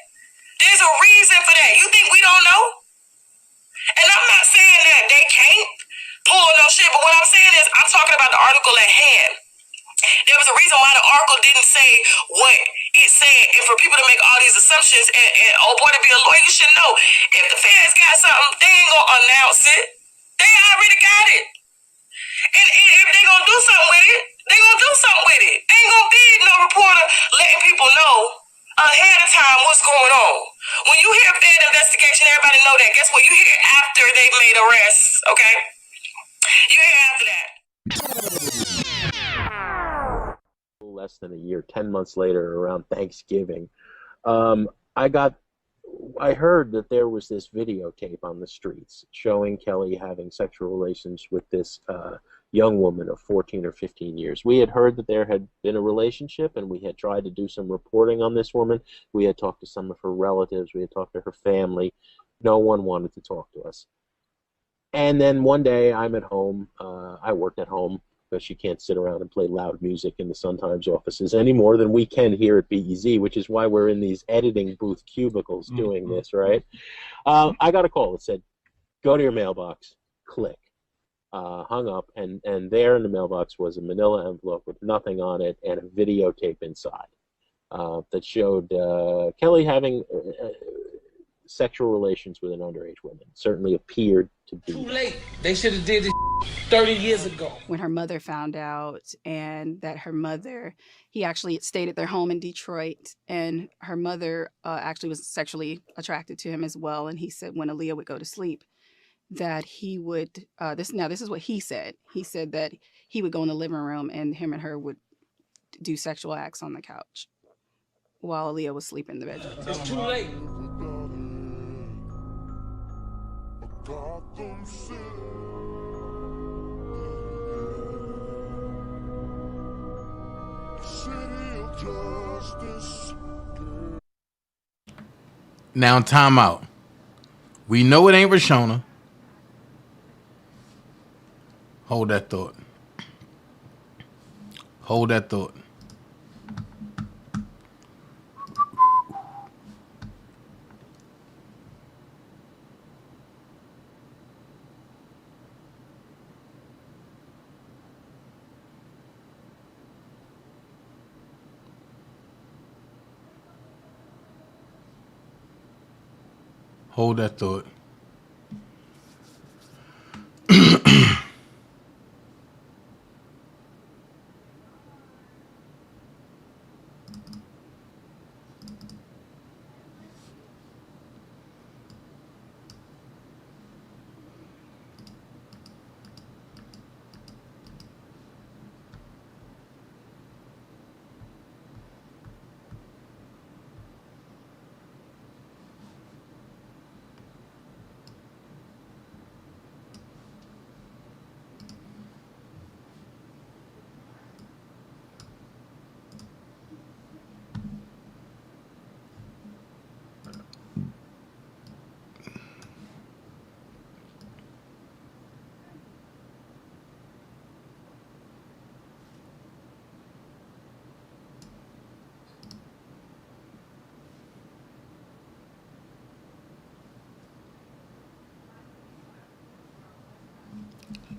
There's a reason for that. You think we don't know? And I'm not saying that they can't pull no shit, but what I'm saying is I'm talking about the article at hand. There was a reason why the article didn't say what it said, and for people to make all these assumptions, and oh boy, to be a lawyer, you should know. If the feds got something, they ain't gonna announce it. They already got it. And if they gonna do something with it, they gonna do something with it. Ain't gonna be no reporter letting people know ahead of time what's going on. When you hear Fed investigation, everybody know that. Guess what? You hear after they've made arrests, okay? You hear after that. Less than a year, 10 months later, around Thanksgiving, I heard that there was this videotape on the streets showing Kelly having sexual relations with this young woman of 14 or 15 years. We had heard that there had been a relationship, and we had tried to do some reporting on this woman. We had talked to some of her relatives. We had talked to her family. No one wanted to talk to us. And then one day I'm at home. I worked at home because she can't sit around and play loud music in the Sun-Times offices any more than we can here at BEZ, which is why we're in these editing booth cubicles doing this, right? I got a call that said, go to your mailbox, click. Hung up, and there in the mailbox was a manila envelope with nothing on it and a videotape inside that showed Kelly having sexual relations with an underage woman. Certainly appeared to be. Too late. They should have did this 30 years ago. When her mother found out, and that her mother, he actually stayed at their home in Detroit, and her mother actually was sexually attracted to him as well. And he said when Aaliyah would go to sleep, that he would, this is what he said. He said that he would go in the living room and him and her would do sexual acts on the couch while Aaliyah was sleeping in the bedroom. It's too late. Now, time out. We know it ain't Rashona. Hold that thought. Hold that thought. Hold that thought.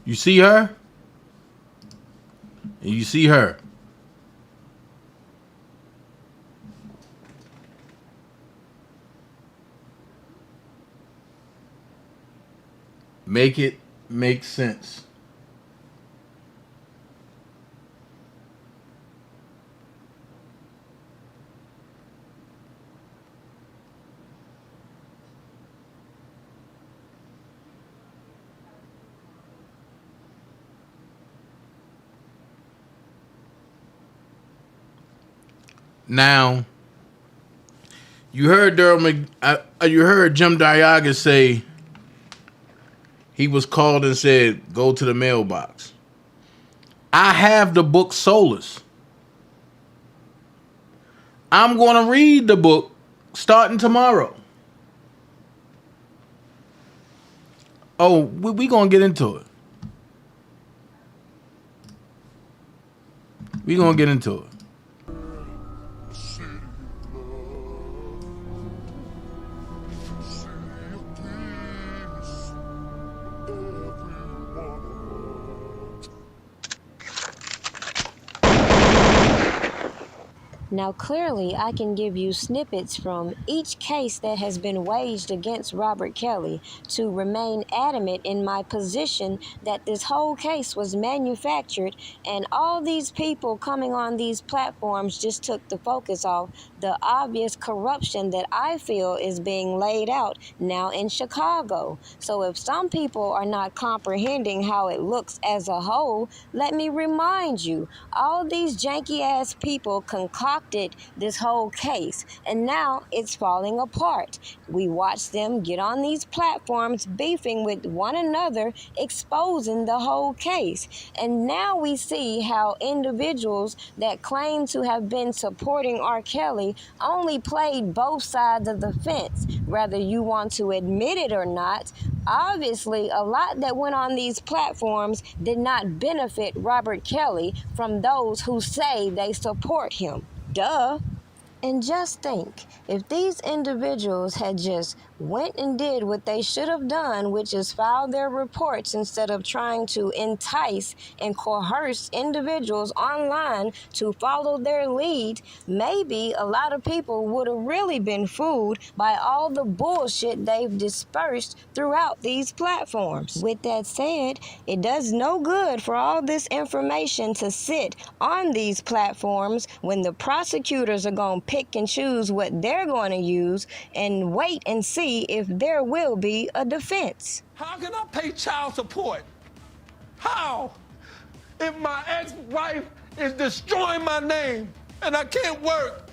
You see her? And you see her. Make it make sense. Now, you heard you heard Jim Diaga say he was called and said, go to the mailbox. I have the book Soulless. I'm going to read the book starting tomorrow. Oh, we going to get into it. We going to get into it. Now, clearly, I can give you snippets from each case that has been waged against Robert Kelly to remain adamant in my position that this whole case was manufactured, and all these people coming on these platforms just took the focus off the obvious corruption that I feel is being laid out now in Chicago. So if some people are not comprehending how it looks as a whole, let me remind you, all these janky ass people concocted this whole case, and now it's falling apart. We watch them get on these platforms beefing with one another, exposing the whole case. And now we see how individuals that claim to have been supporting R. Kelly only played both sides of the fence, whether you want to admit it or not. Obviously, a lot that went on these platforms did not benefit Robert Kelly from those who say they support him. Duh. And just think, if these individuals had just went and did what they should have done, which is file their reports instead of trying to entice and coerce individuals online to follow their lead, maybe a lot of people would have really been fooled by all the bullshit they've dispersed throughout these platforms. With that said, it does no good for all this information to sit on these platforms when the prosecutors are going to pick and choose what they're going to use and wait and see if there will be a defense. How can I pay child support? How? If my ex-wife is destroying my name and I can't work,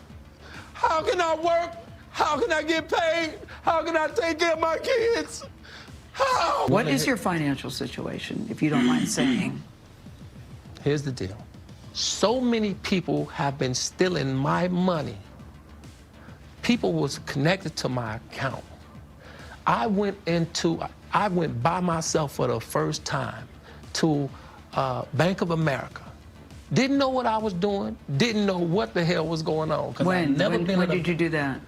how can I work? How can I get paid? How can I take care of my kids? How? What is your financial situation, if you don't mind saying? Here's the deal. So many people have been stealing my money. People was connected to my account. I went by myself for the first time to Bank of America. Didn't know what I was doing. Didn't know what the hell was going on. When did you do that?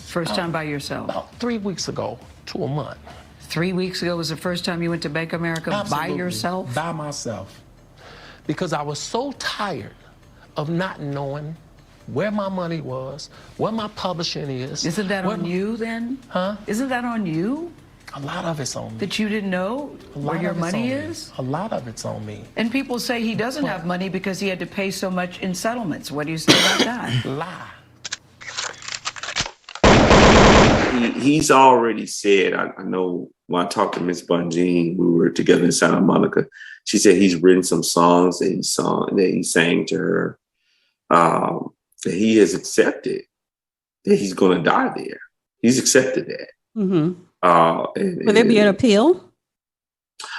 First time by yourself? About 3 weeks ago to a month. 3 weeks ago was the first time you went to Bank of America? Absolutely. By yourself? By myself. Because I was so tired of not knowing where my money was, where my publishing is. Isn't that on you then? Huh? Isn't that on you? A lot of it's on me. That you didn't know where your money is? A lot of it's on me. And people say he doesn't have money because he had to pay so much in settlements. What do you say about that? Lie. He's already said, I know when I talked to Miss Bunjean, we were together in Santa Monica, she said he's written some songs that he sang to her. That he has accepted that he's going to die there. He's accepted that. Mm-hmm. Will there be an appeal?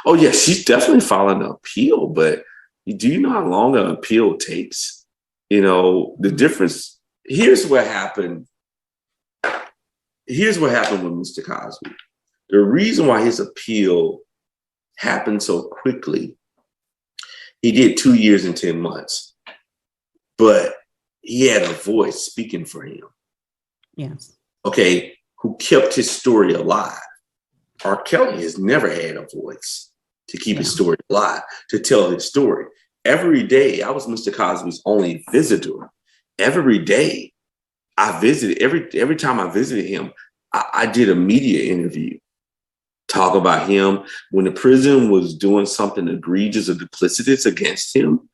Oh, yeah, she's definitely filing an appeal, but do you know how long an appeal takes? You know, the difference, here's what happened. Here's what happened with Mr. Cosby. The reason why his appeal happened so quickly, he did 2 years and 10 months, but he had a voice speaking for him. Yes. Okay, who kept his story alive. R. Kelly has never had a voice to keep his story alive, to tell his story. Every day, I was Mr. Cosby's only visitor. Every day, I visited, every time I visited him, I did a media interview. Talk about him. When the prison was doing something egregious or duplicitous against him,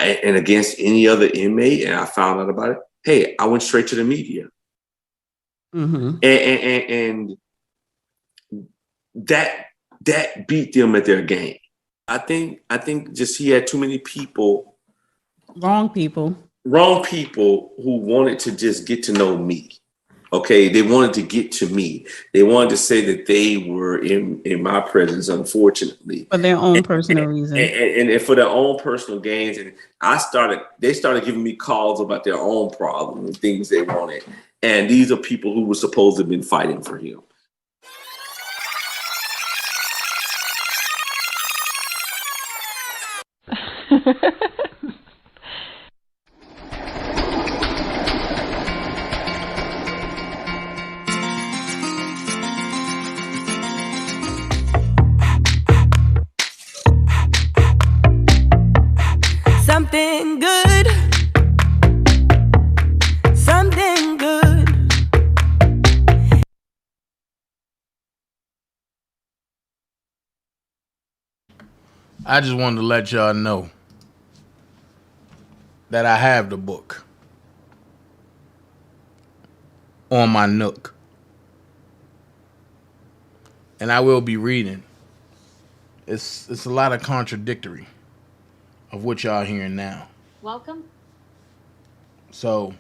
and against any other inmate, and I found out about it, hey, I went straight to the media. Mm-hmm. And that beat them at their game. I think just he had too many people. Wrong people who wanted to just get to know me. Okay, they wanted to get to me. They wanted to say that they were in my presence, unfortunately. For their own personal reasons. And for their own personal gains. And they started giving me calls about their own problems and things they wanted. And these are people who were supposed to have been fighting for him. Something good I just wanted to let y'all know that I have the book on my Nook. And I will be reading. It's a lot of contradictory of what y'all hearing now. Welcome. So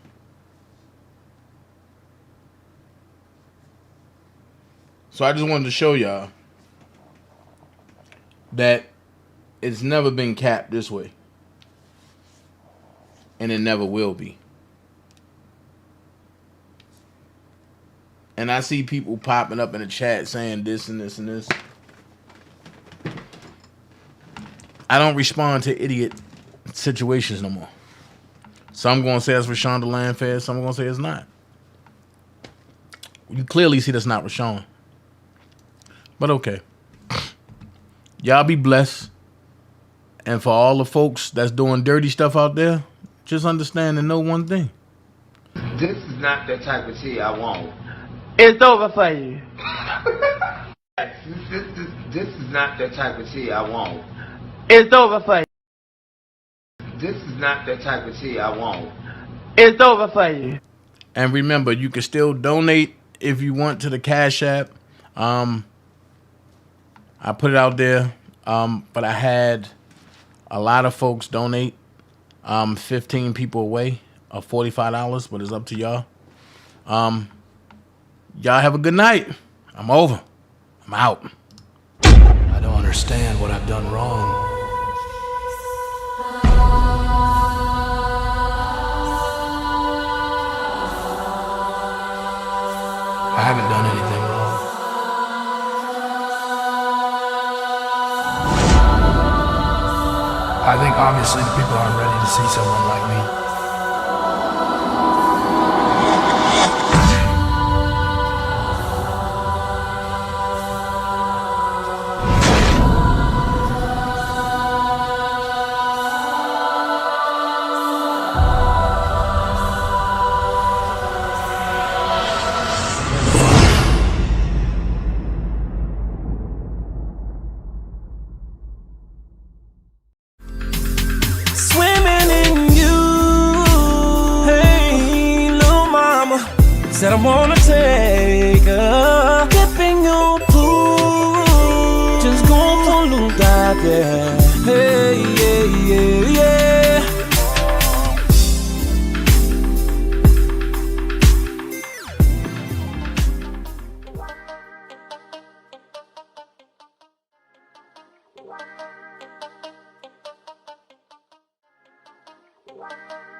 I just wanted to show y'all that it's never been capped this way. And it never will be. And I see people popping up in the chat saying this and this and this. I don't respond to idiot situations no more. Some going to say that's Rashawn the Landfair. Some going to say it's not. You clearly see that's not Rashawn. But okay. Y'all be blessed. And for all the folks that's doing dirty stuff out there, just understand and know one thing. This is not the type of tea I want. It's over for you. This is not the type of tea I want. It's over for you. This is not the type of tea I want. It's over for you. And remember, you can still donate if you want to the Cash App. I put it out there, but I had a lot of folks donate. 15 people away of $45, but it's up to y'all. Y'all have a good night. I'm over. I'm out. I don't understand what I've done wrong. I haven't done anything wrong. I think obviously the people aren't ready to see someone like me. Said I wanna take a dip in your pool. Just go for a look out there. Hey, yeah, yeah, yeah. Wow.